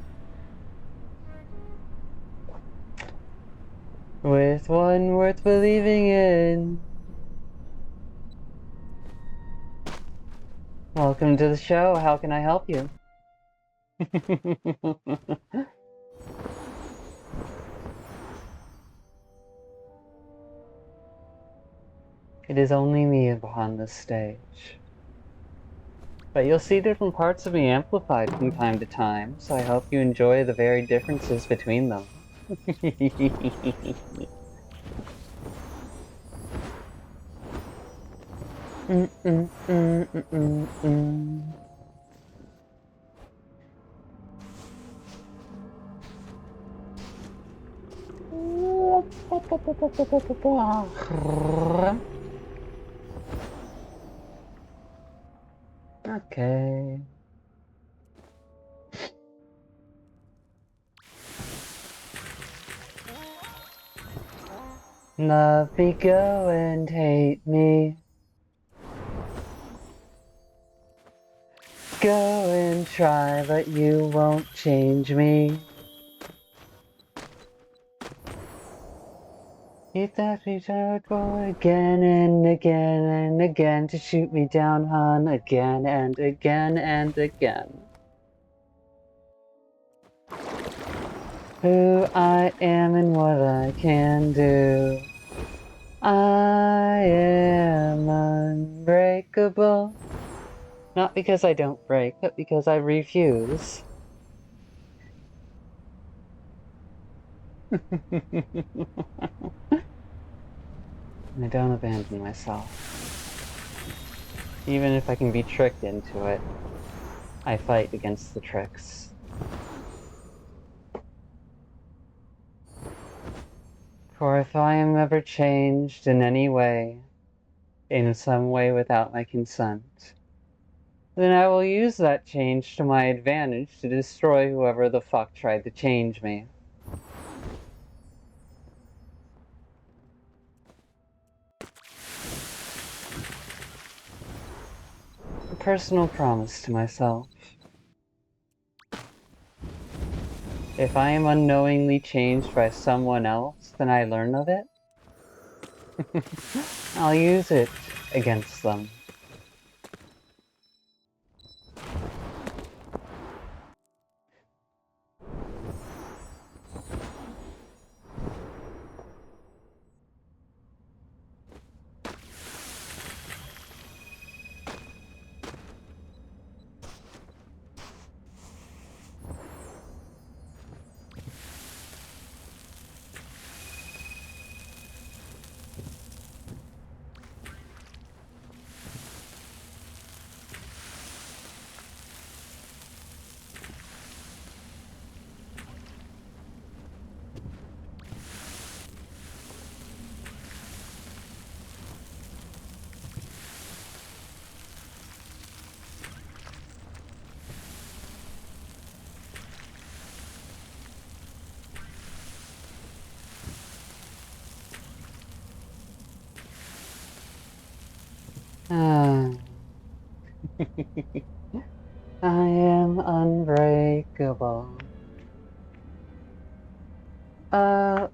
With one worth believing in. Welcome to the show. How can I help you? It is only me upon this stage. But you'll see different parts of me amplified from time to time, so I hope you enjoy the varied differences between them. Okay. Love me, go and hate me. Go and try, but you won't change me. You thought we tried for again and again and again to shoot me down, hon, again and again and again. Who I am and what I can do. I am unbreakable. Not because I don't break, but because I refuse. I don't abandon myself. Even if I can be tricked into it, I fight against the tricks. For if I am ever changed in any way, in some way without my consent, then I will use that change to my advantage to destroy whoever the fuck tried to change me. A personal promise to myself. If I am unknowingly changed by someone else, then I learn of it. I'll use it against them. I am unbreakable. Oh.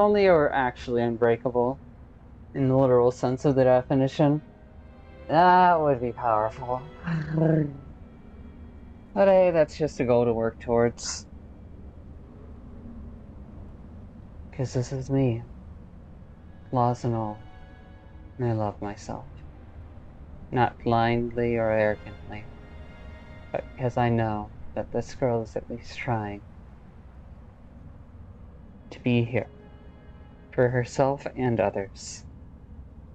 only it were actually unbreakable, in the literal sense of the definition, that would be powerful. But hey, that's just a goal to work towards. Because this is me. Flaws and all. And I love myself. Not blindly or arrogantly, but because I know that this girl is at least trying to be here for herself and others.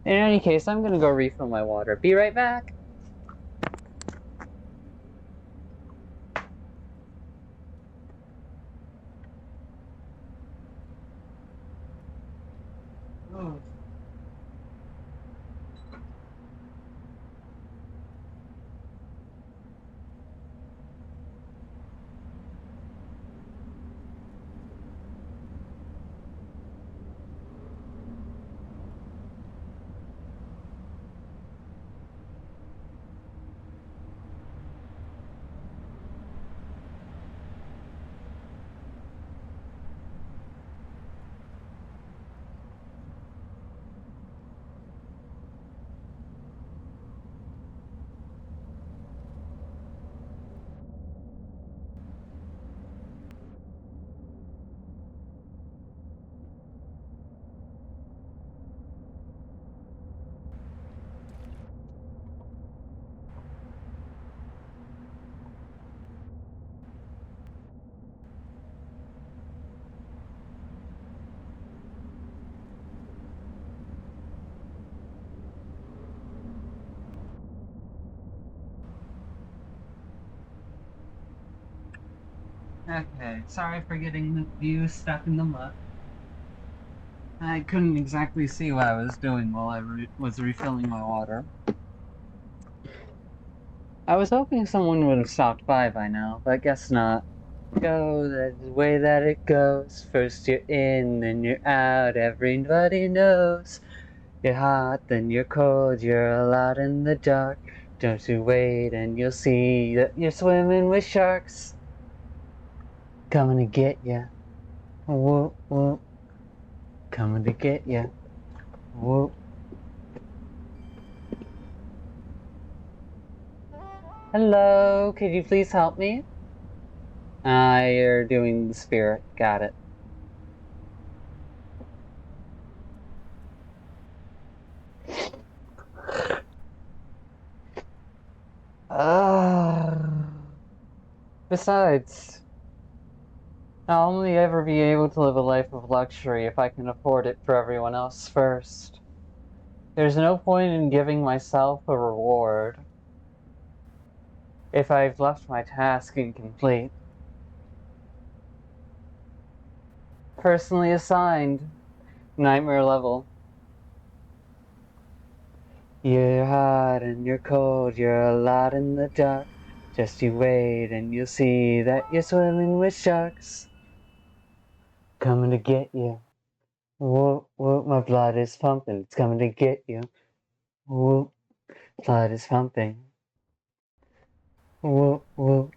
In any case, I'm gonna go refill my water. Be right back! Oh. Okay, sorry for getting the view stuck in the mud. I couldn't exactly see what I was doing while I was refilling my water. I was hoping someone would have stopped by now, but guess not. Go the way that it goes. First you're in, then you're out. Everybody knows. You're hot, then you're cold. You're a lot in the dark. Don't you wait, and you'll see that you're swimming with sharks. Coming to get ya. Whoop, whoop. Coming to get ya. Whoop. Hello, could you please help me? You're doing the spirit. Got it. Besides, I'll only ever be able to live a life of luxury if I can afford it for everyone else first. There's no point in giving myself a reward if I've left my task incomplete. Personally assigned, nightmare level. You're hot and you're cold, you're a lot in the dark. Just you wait and you'll see that you're swimming with sharks. Coming to get you. Whoop, whoop, my blood is pumping. It's coming to get you. Whoop, blood is pumping. Whoop, whoop.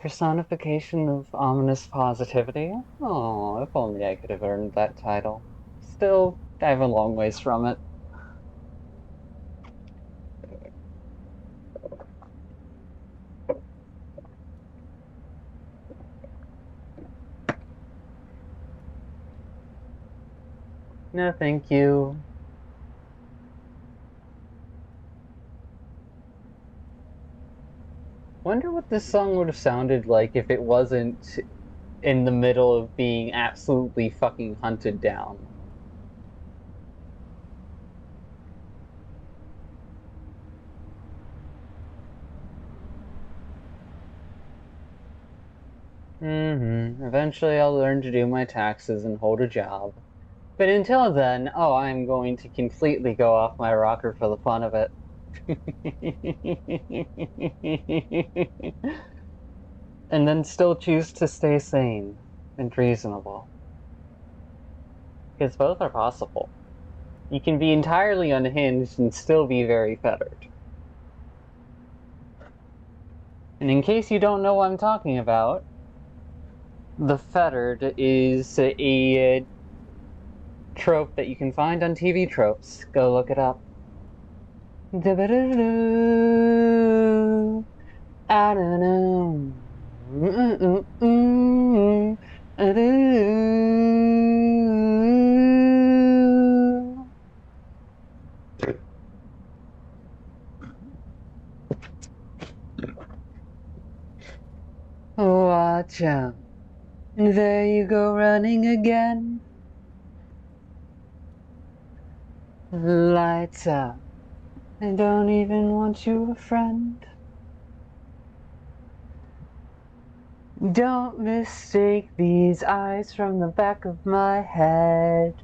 Personification of ominous positivity? Oh, if only I could have earned that title. Still, I have a long ways from it. No, thank you. Wonder what this song would have sounded like if it wasn't in the middle of being absolutely fucking hunted down. Eventually I'll learn to do my taxes and hold a job. But until then, oh, I'm going to completely go off my rocker for the fun of it. And then still choose to stay sane and reasonable. Because both are possible. You can be entirely unhinged and still be very fettered. And in case you don't know what I'm talking about, the fettered is a trope that you can find on TV Tropes. Go look it up. I don't know. Watch out. There you go running again. Lights out. I don't even want you a friend. Don't mistake these eyes from the back of my head.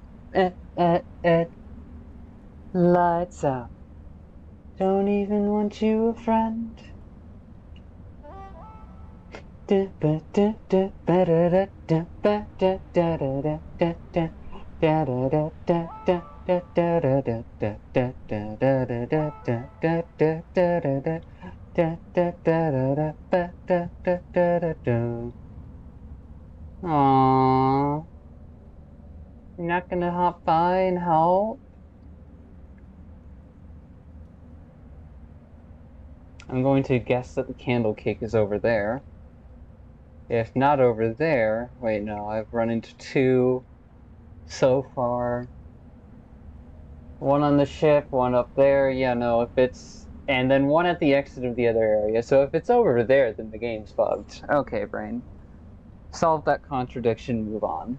Lights out. Don't even want you a friend. Aww. You're not gonna hop by and help? I'm going to guess that the candle cake is over there. If not over there, wait, no, I've run into two so far. One on the ship, one up there. Yeah, no, if it's... And then one at the exit of the other area. So if it's over there, then the game's bugged. Okay, brain. Solve that contradiction, move on.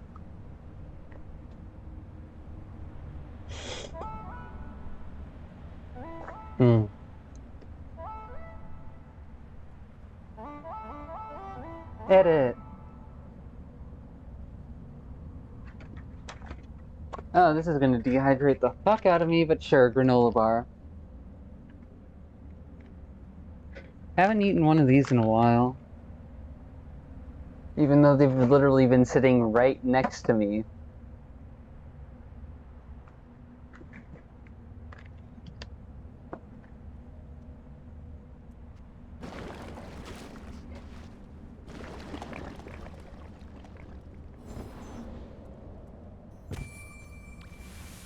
Edit. Oh, this is gonna dehydrate the fuck out of me, but sure, granola bar. Haven't eaten one of these in a while. Even though they've literally been sitting right next to me.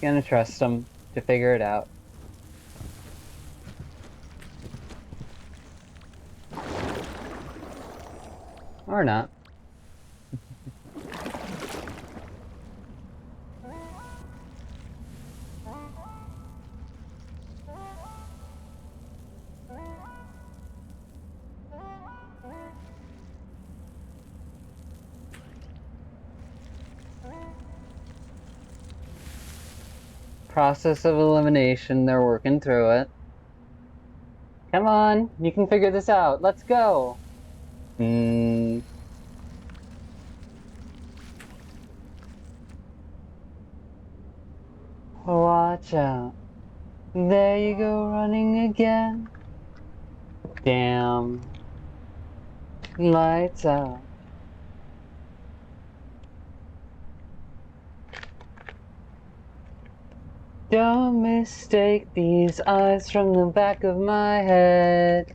Gonna trust them to figure it out. Or not. Process of elimination, they're working through it. Come on, you can figure this out. Let's go. Watch out. There you go running again. Damn. Lights out. Don't mistake these eyes from the back of my head.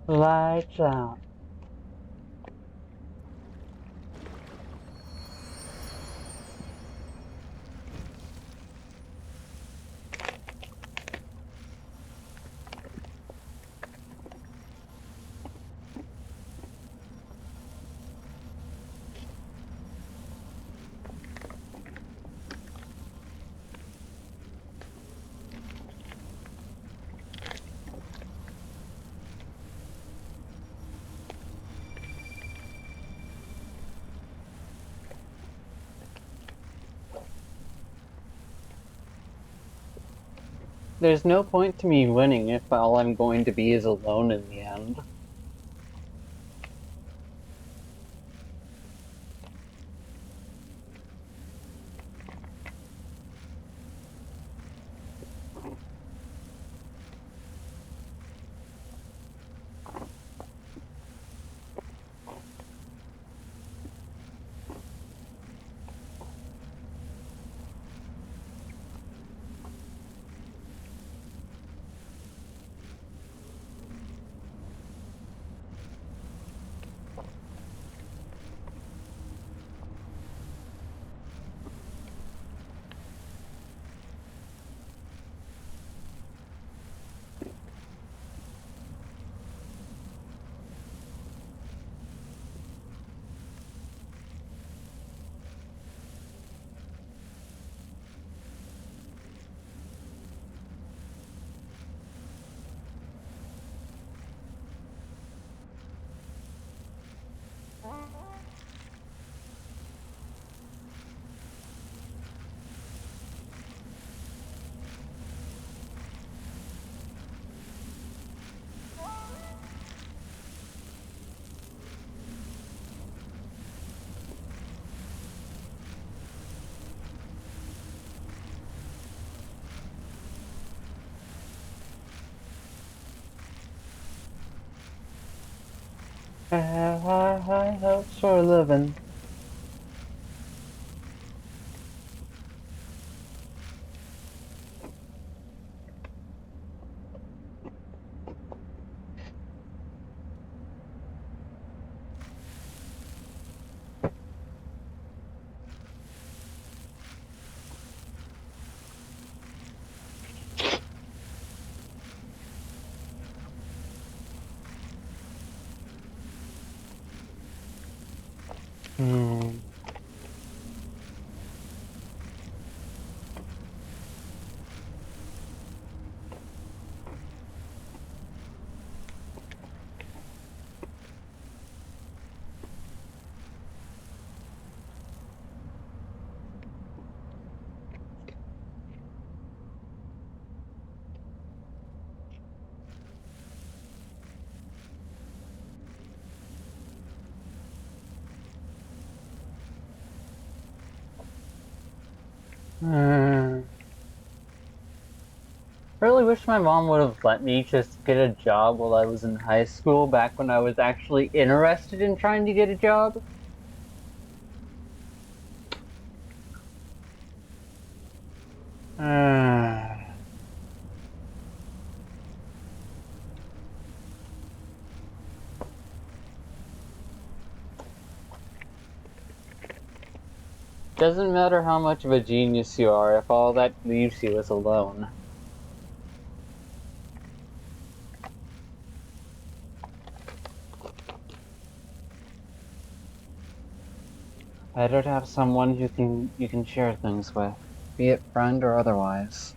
Lights out. There's no point to me winning if all I'm going to be is alone in the end. I have high hopes for a living. Hmm. Really wish my mom would have let me just get a job while I was in high school, back when I was actually interested in trying to get a job. Doesn't matter how much of a genius you are if all that leaves you is alone. Better to have someone who you can share things with, be it friend or otherwise.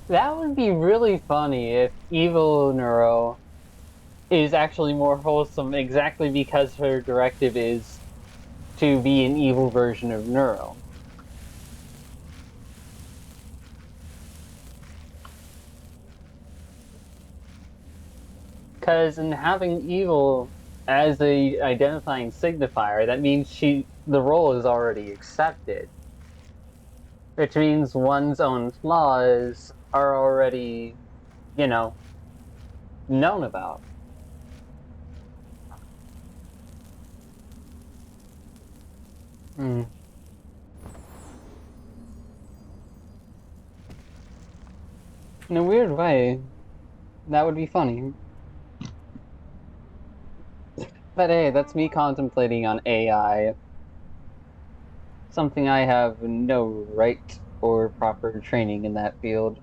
That would be really funny if evil Neuro is actually more wholesome exactly because her directive is to be an evil version of Neuro. Because in having evil as a identifying signifier, that means the role is already accepted, which means one's own flaws are already, you know, known about. Mm. In a weird way, that would be funny. But hey, that's me contemplating on AI, something I have no right or proper training in that field.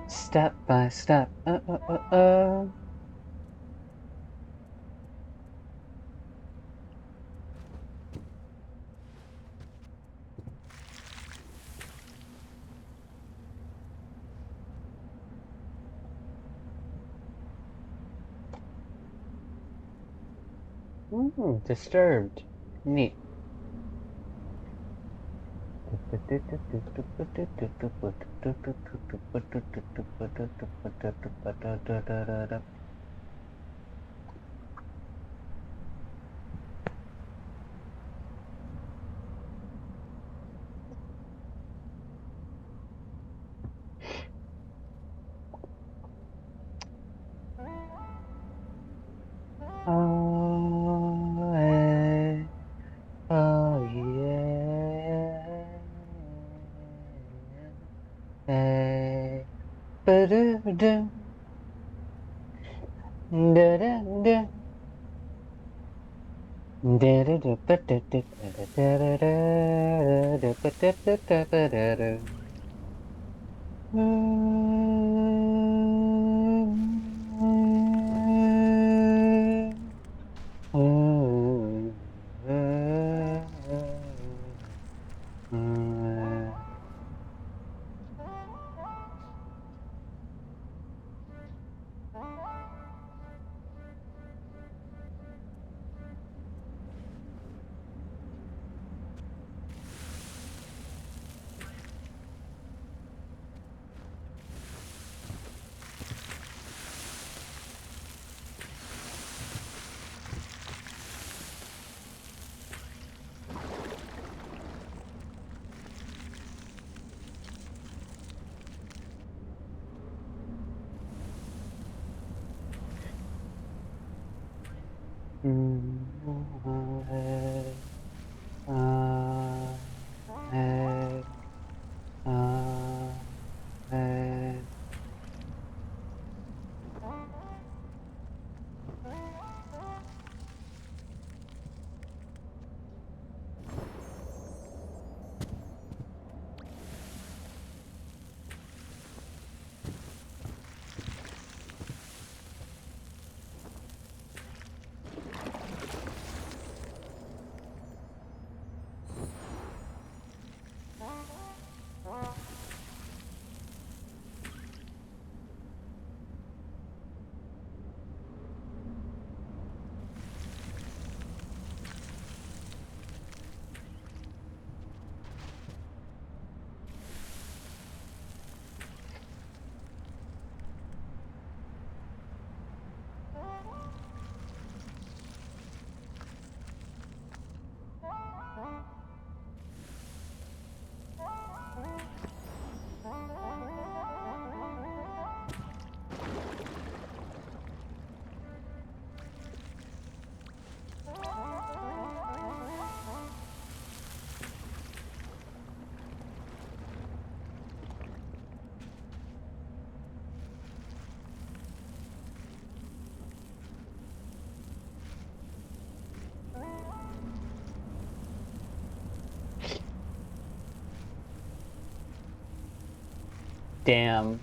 Step by step. Disturbed. Neat. Oh, eh, oh yeah. Eh, ba-do-do, da-da-da, da-da-da-ba-da-da-da-da-da-da-da-da-da-da-da-da. Damn.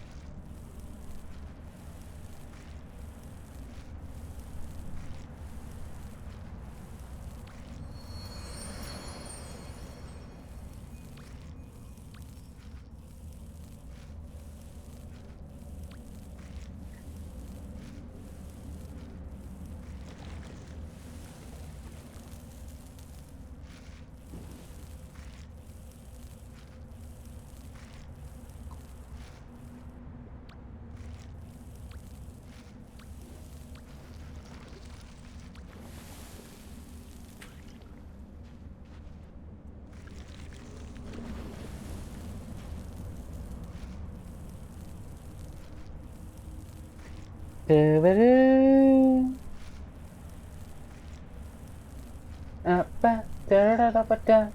Do-ba-do. Da-da-da-ba-da.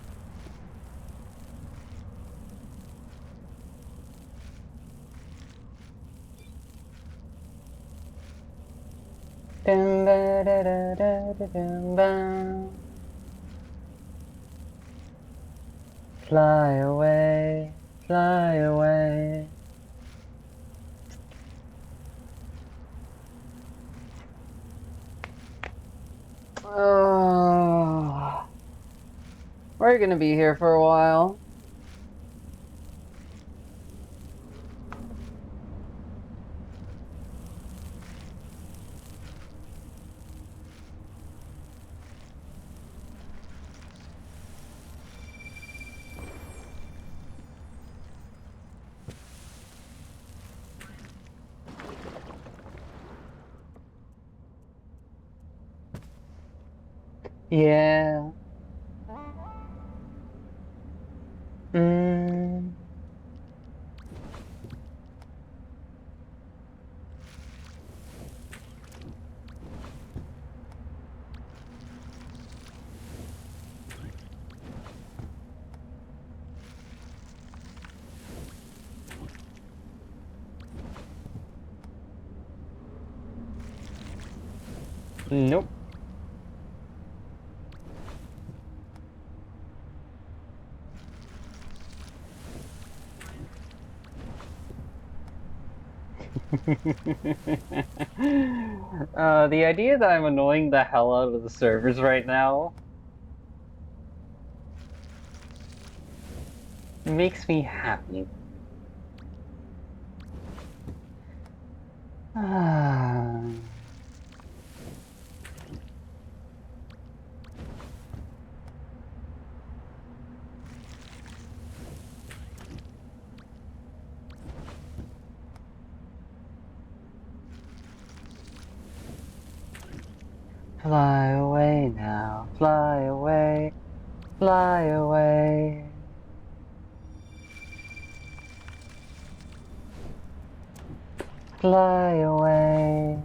Dum-ba-da-da-da-da-dum-ba. Fly away, fly away. Oh, we're gonna be here for a while. Yeah. Mm. Nope. The idea that I'm annoying the hell out of the servers right now makes me happy. Fly away now, fly away, fly away. Fly away.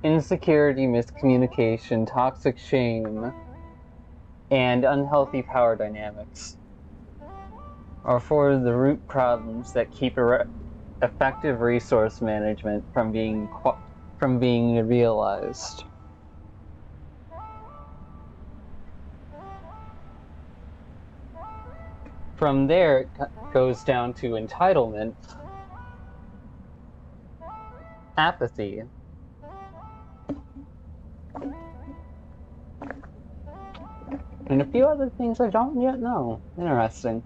Insecurity, miscommunication, toxic shame, and unhealthy power dynamics are four of the root problems that keep effective resource management from being realized. From there, it goes down to entitlement, apathy, and a few other things I don't yet know. Interesting.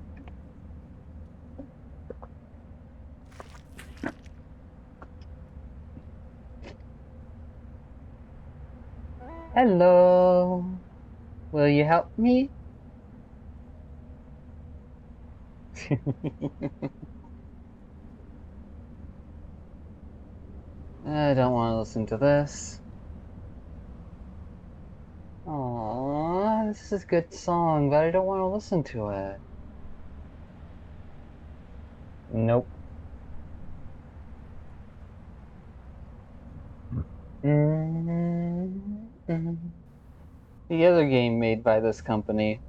Hello. Will you help me? I don't want to listen to this. Aww, this is a good song, but I don't want to listen to it. Nope. The other game made by this company,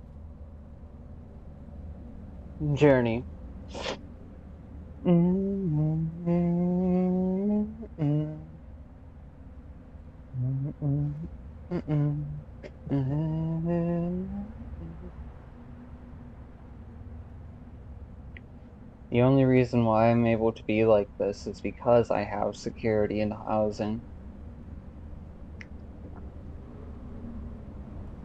Journey. The only reason why I'm able to be like this is because I have security in housing.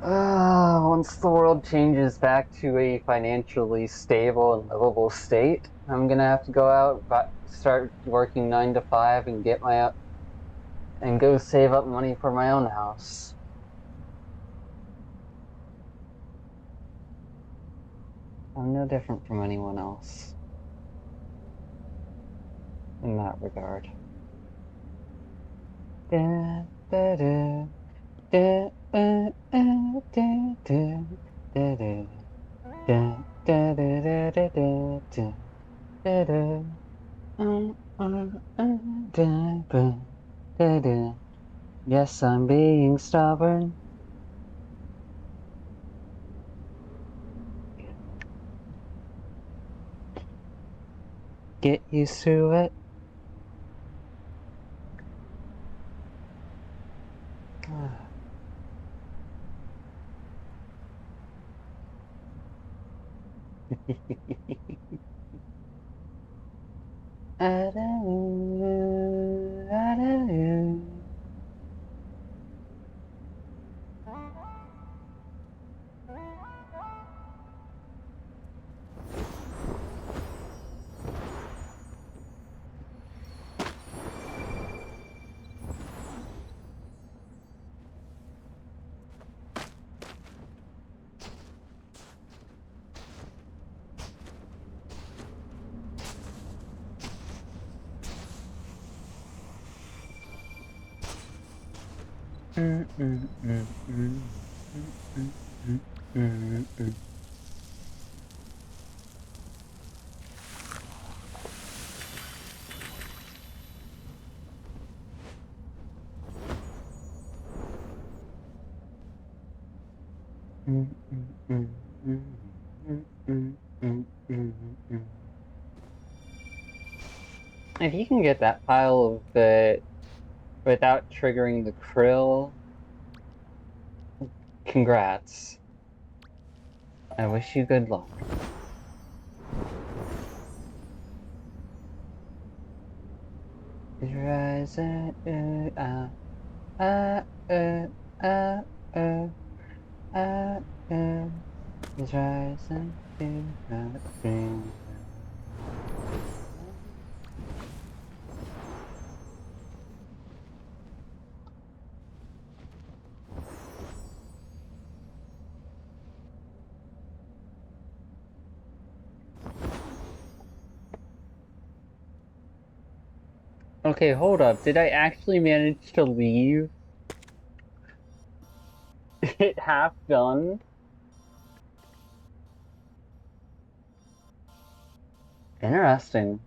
Once the world changes back to a financially stable and livable state, I'm gonna have to go out, start working 9 to 5, and go save up money for my own house. I'm no different from anyone else in that regard. Yes, I'm being stubborn. Get used to it. If you can get that pile of it without triggering the krill, congrats. I wish you good luck. Rise is rising to that dream. Okay, hold up. Did I actually manage to leave it half done? Interesting.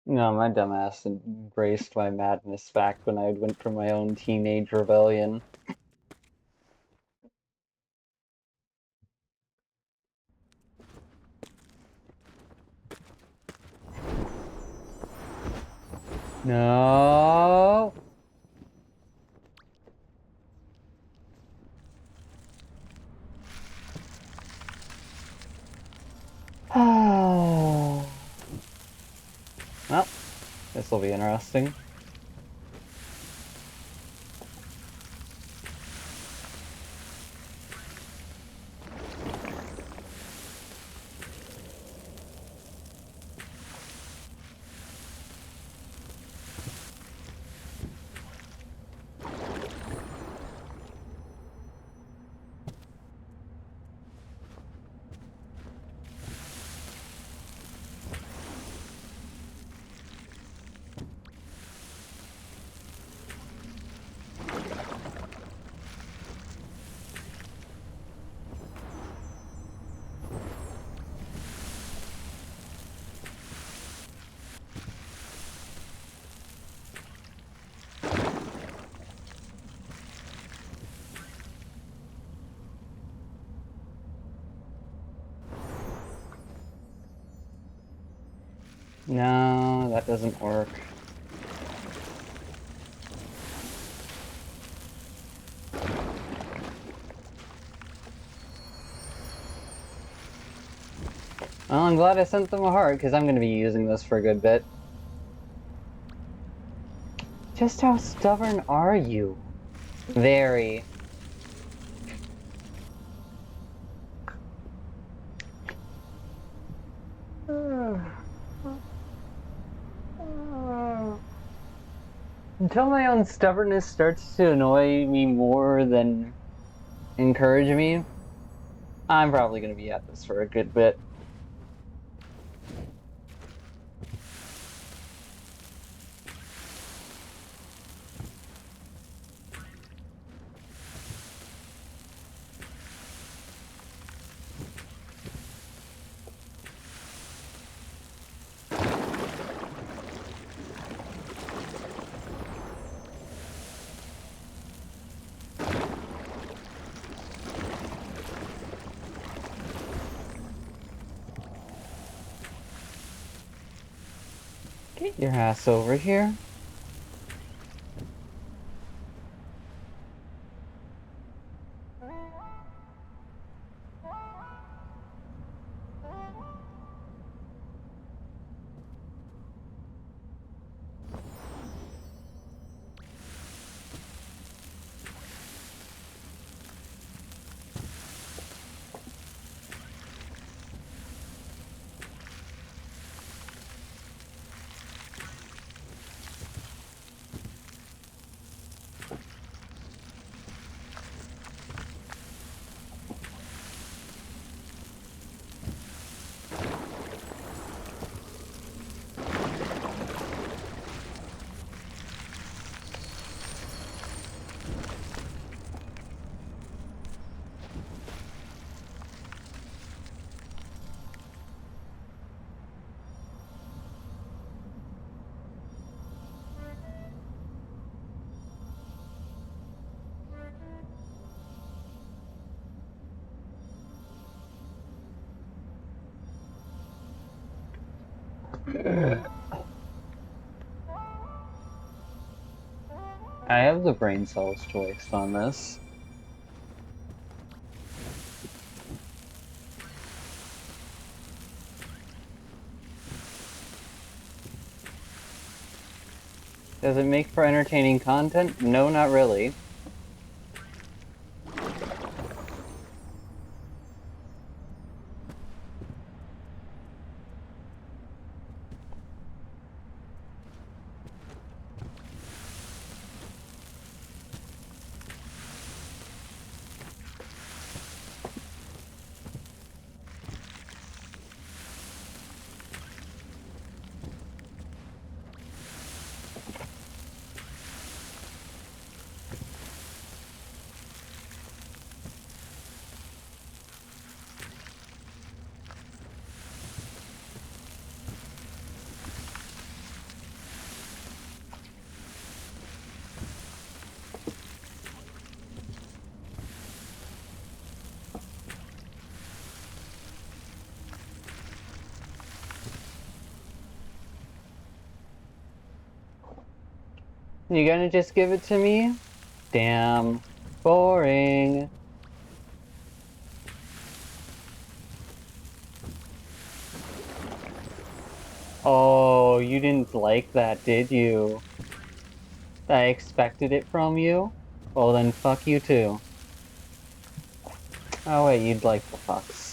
No, my dumbass embraced my madness back when I went for my own teenage rebellion. No. Well, this will be interesting. No, that doesn't work. Well, I'm glad I sent them a heart, because I'm going to be using this for a good bit. Just how stubborn are you? Very. Until my own stubbornness starts to annoy me more than encourage me, I'm probably going to be at this for a good bit. Get your ass over here. I have the brain cells choice on this. Does it make for entertaining content? No, not really. You gonna just give it to me? Damn. Boring. Oh, you didn't like that, did you? I expected it from you? Well then, fuck you too. Oh wait, you'd like the fucks.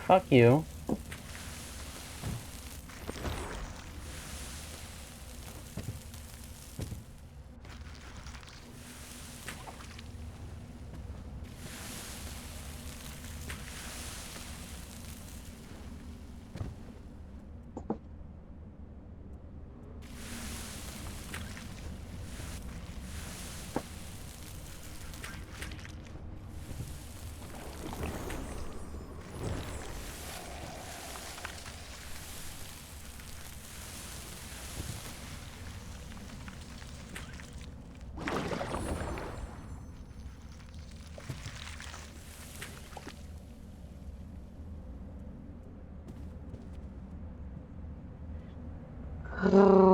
Fuck you. Ah.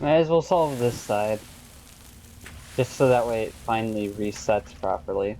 Might as well solve this side. Just so that way it finally resets properly.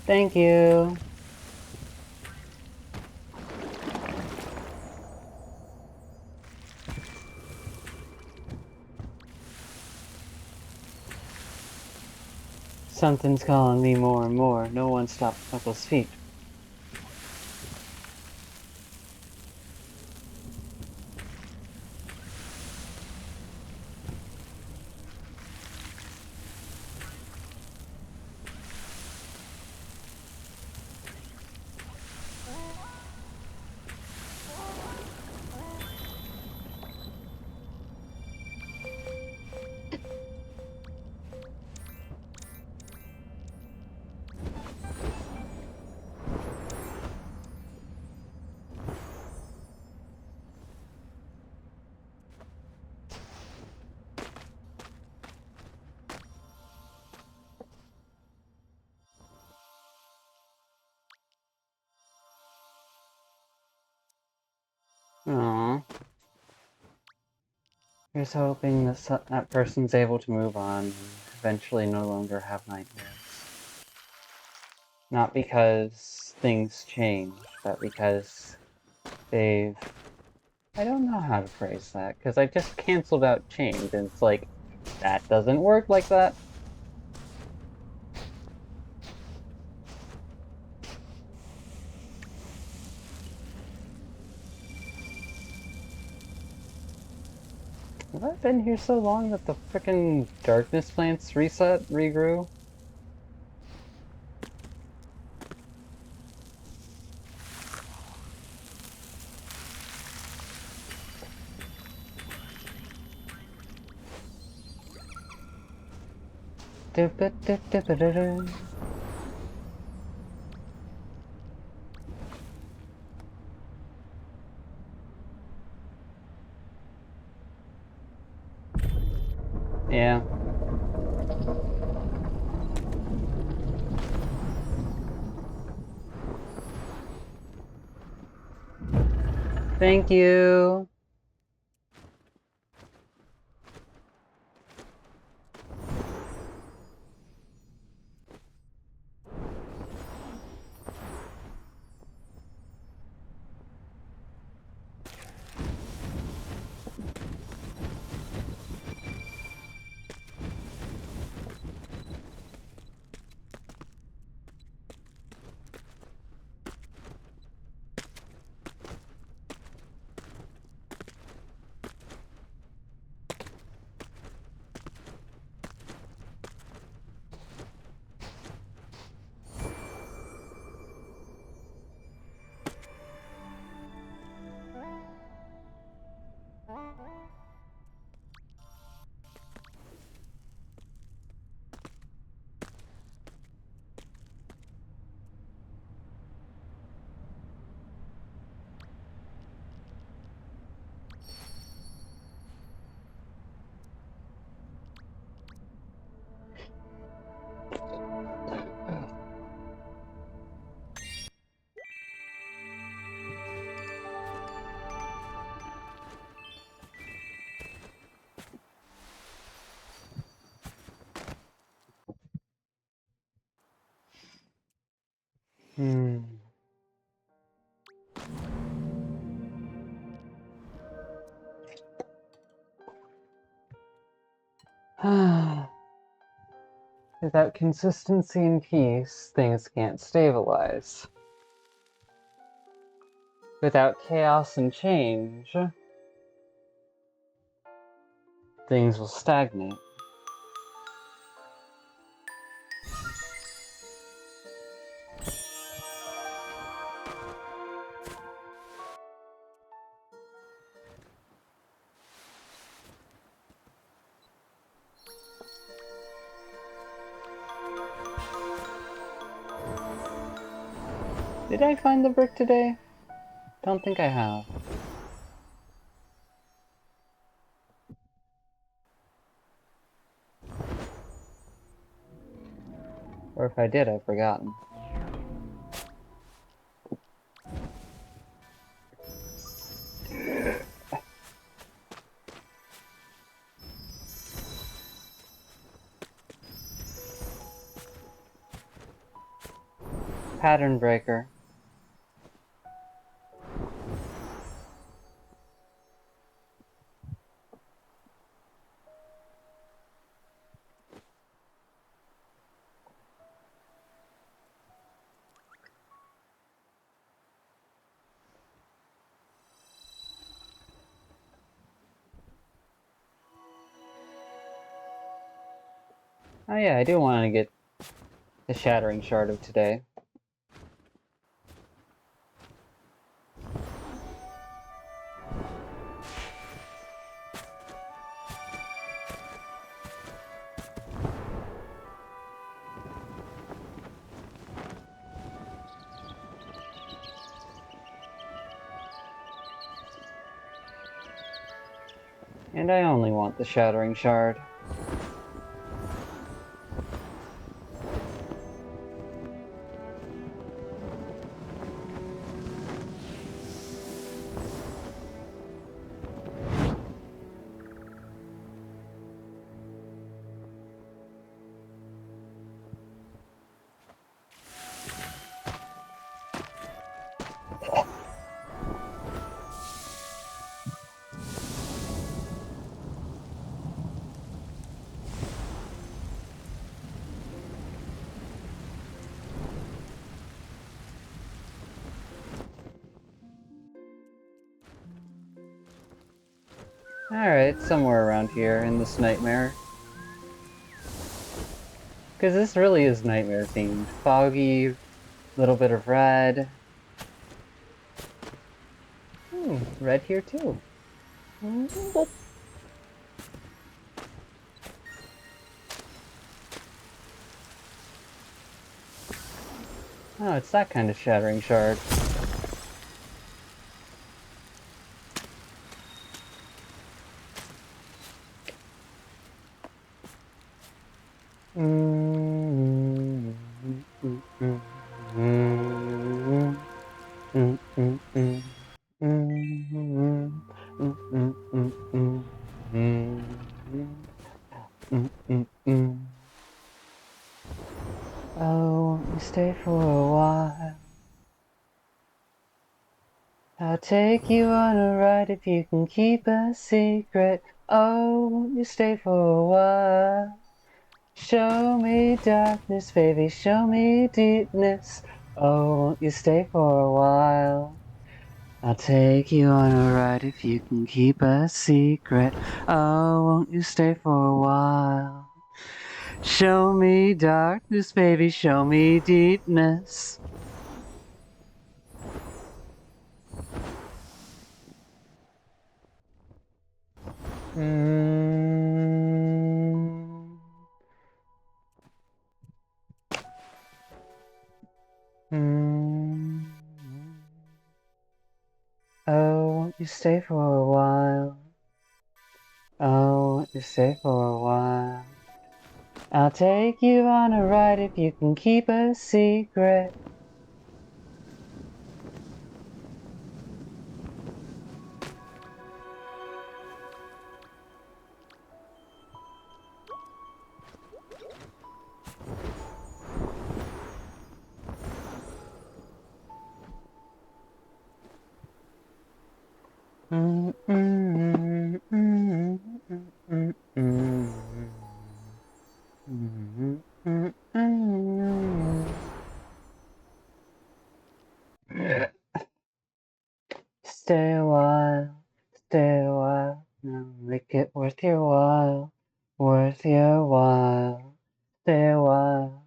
Thank you. Something's calling me more and more. No one stopped Knuckles' feet. Aww. Here's hoping that person's able to move on and eventually no longer have nightmares. Not because things change, but because they've... I don't know how to phrase that, because I just canceled out change, and it's like, that doesn't work like that. Have I been here so long that the frickin' darkness plants regrew? Yeah. Thank you. Without consistency and peace, things can't stabilize. Without chaos and change, things will stagnate. Did I find the brick today? Don't think I have. Or if I did, I've forgotten. Pattern breaker. Oh yeah, I do want to get the shattering shard of today. And I only want the shattering shard. Alright, somewhere around here in this nightmare. Because this really is nightmare themed. Foggy, little bit of red. Red here too. Oh, it's that kind of shattering shard. Oh, won't you stay for a while? I'll take you on a ride if you can keep a secret. Oh, won't you stay for a while? Show me darkness, baby, show me deepness. Oh, won't you stay for a while? I'll take you on a ride if you can keep a secret. Oh, won't you stay for a while? Show me darkness, baby, show me deepness. Oh, won't you stay for a while? Oh, won't you stay for a while? I'll take you on a ride if you can keep a secret. stay a while, stay a while. Now make it worth your while, worth your while. Stay a while,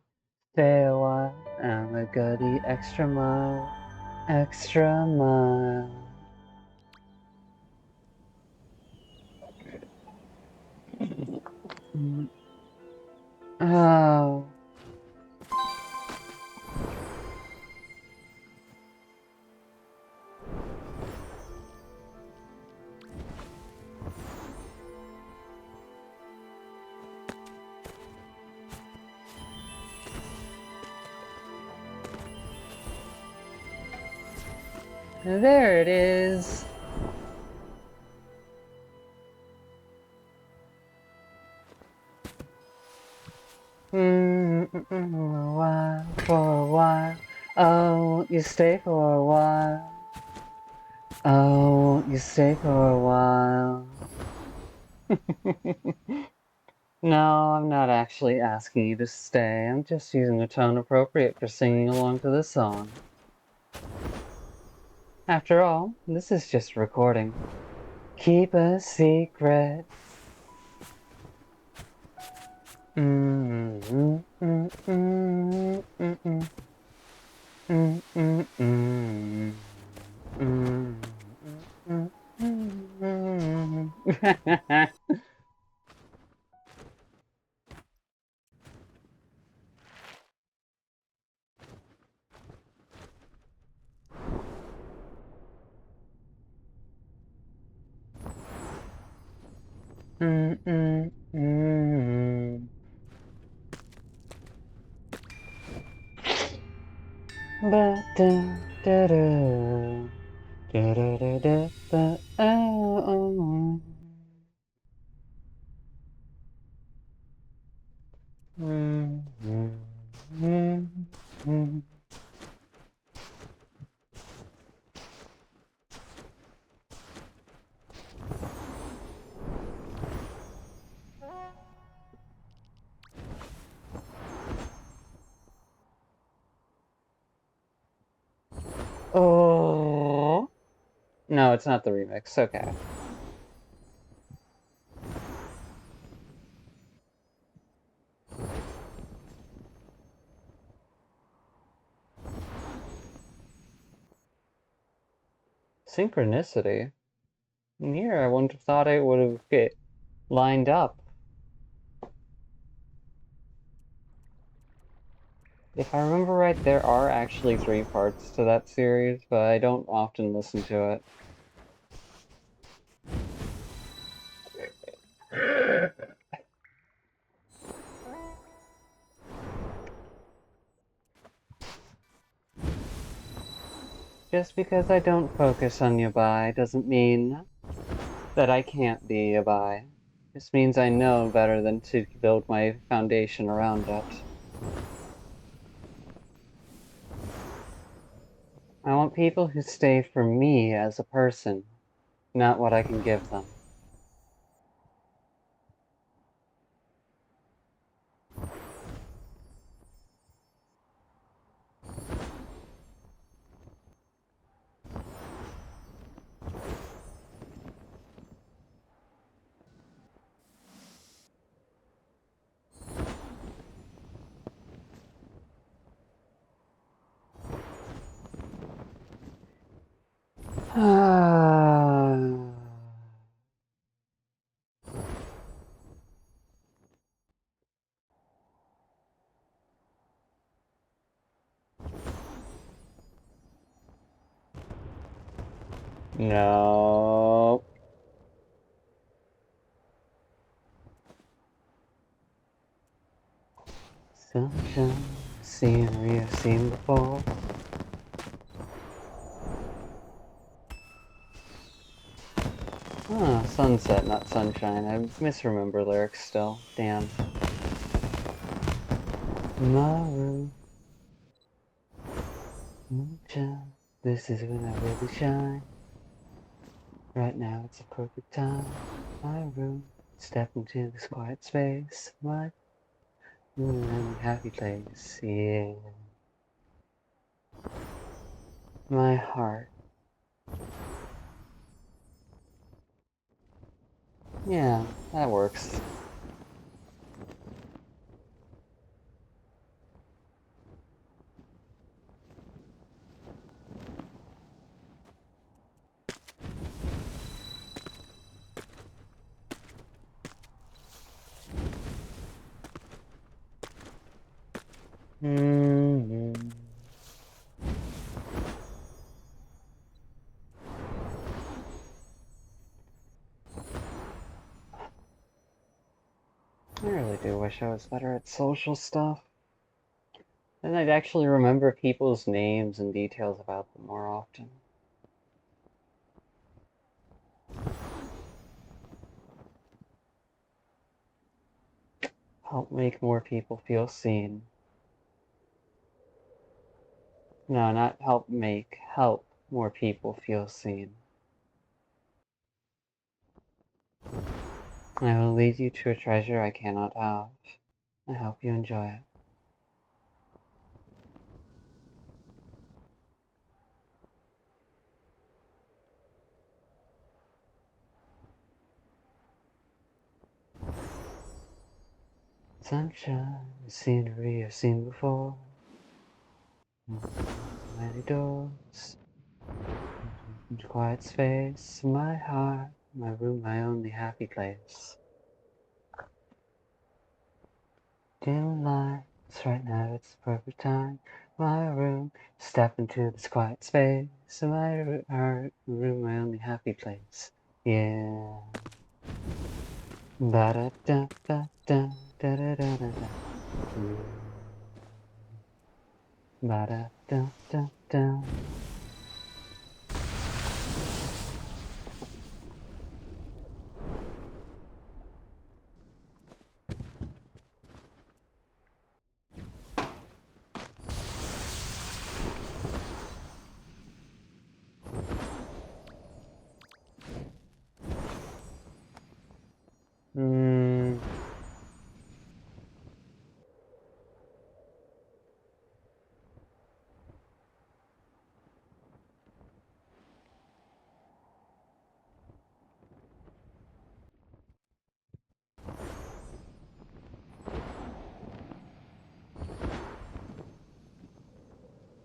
stay a while. I'm a goody extra mile, extra mile. Oh. There it is. A while, for a while. Oh, won't you stay for a while? Oh, won't you stay for a while? No, I'm not actually asking you to stay. I'm just using a tone appropriate for singing along to the song. After all, this is just a recording. Keep a secret. Oh. No, it's not the remix. Okay. Synchronicity? Here, I wouldn't have thought it would have get lined up. If I remember right, there are actually 3 parts to that series, but I don't often listen to it. Just because I don't focus on yabai doesn't mean that I can't be yabai. Just means I know better than to build my foundation around it. I want people who stay for me as a person, not what I can give them. No. Sunshine, scenery I've seen before. Ah, sunset, not sunshine. I misremember lyrics still. Damn. My room. Moonshine. This is when I really shine. Right now it's a perfect time. My room. Step into this quiet space. My happy place. Yeah. My heart. Yeah, that works. Mm-hmm. I really do wish I was better at social stuff. Then I'd actually remember people's names and details about them more often. Help make more people feel seen. No, not help make, help more people feel seen. I will lead you to a treasure I cannot have. I hope you enjoy it. Sunshine, scenery I've seen before. Many doors, quiet space, my heart, my room, my only happy place. Dim lights, right now it's the perfect time. My room, step into this quiet space. My heart, room, my only happy place. Yeah. Ba da da ba da da da da da da. Ba da da da da. Hmm.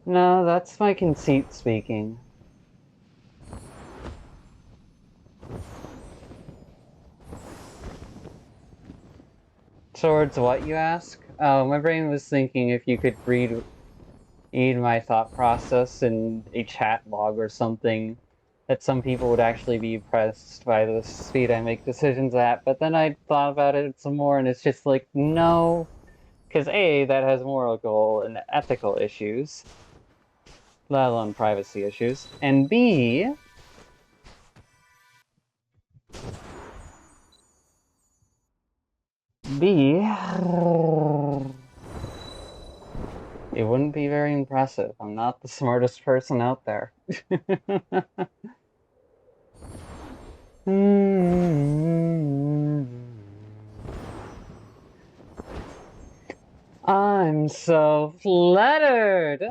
No, that's my conceit speaking. Towards what, you ask? Oh, my brain was thinking if you could read my thought process in a chat log or something, that some people would actually be impressed by the speed I make decisions at. But then I thought about it some more, and it's just like, no, because A, that has moral and ethical issues, let alone privacy issues, and B, it wouldn't be very impressive. I'm not the smartest person out there. I'm so flattered!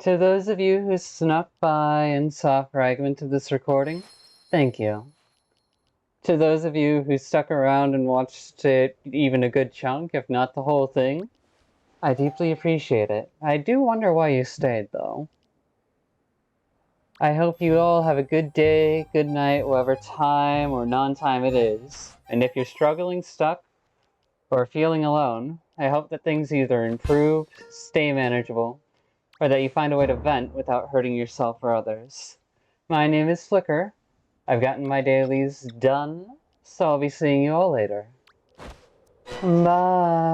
To those of you who snuck by and saw a fragment of this recording, thank you. To those of you who stuck around and watched it even a good chunk, if not the whole thing, I deeply appreciate it. I do wonder why you stayed, though. I hope you all have a good day, good night, whatever time or non-time it is. And if you're struggling, stuck, or feeling alone, I hope that things either improve, stay manageable, or that you find a way to vent without hurting yourself or others. My name is Flicker. I've gotten my dailies done, so I'll be seeing you all later. Bye.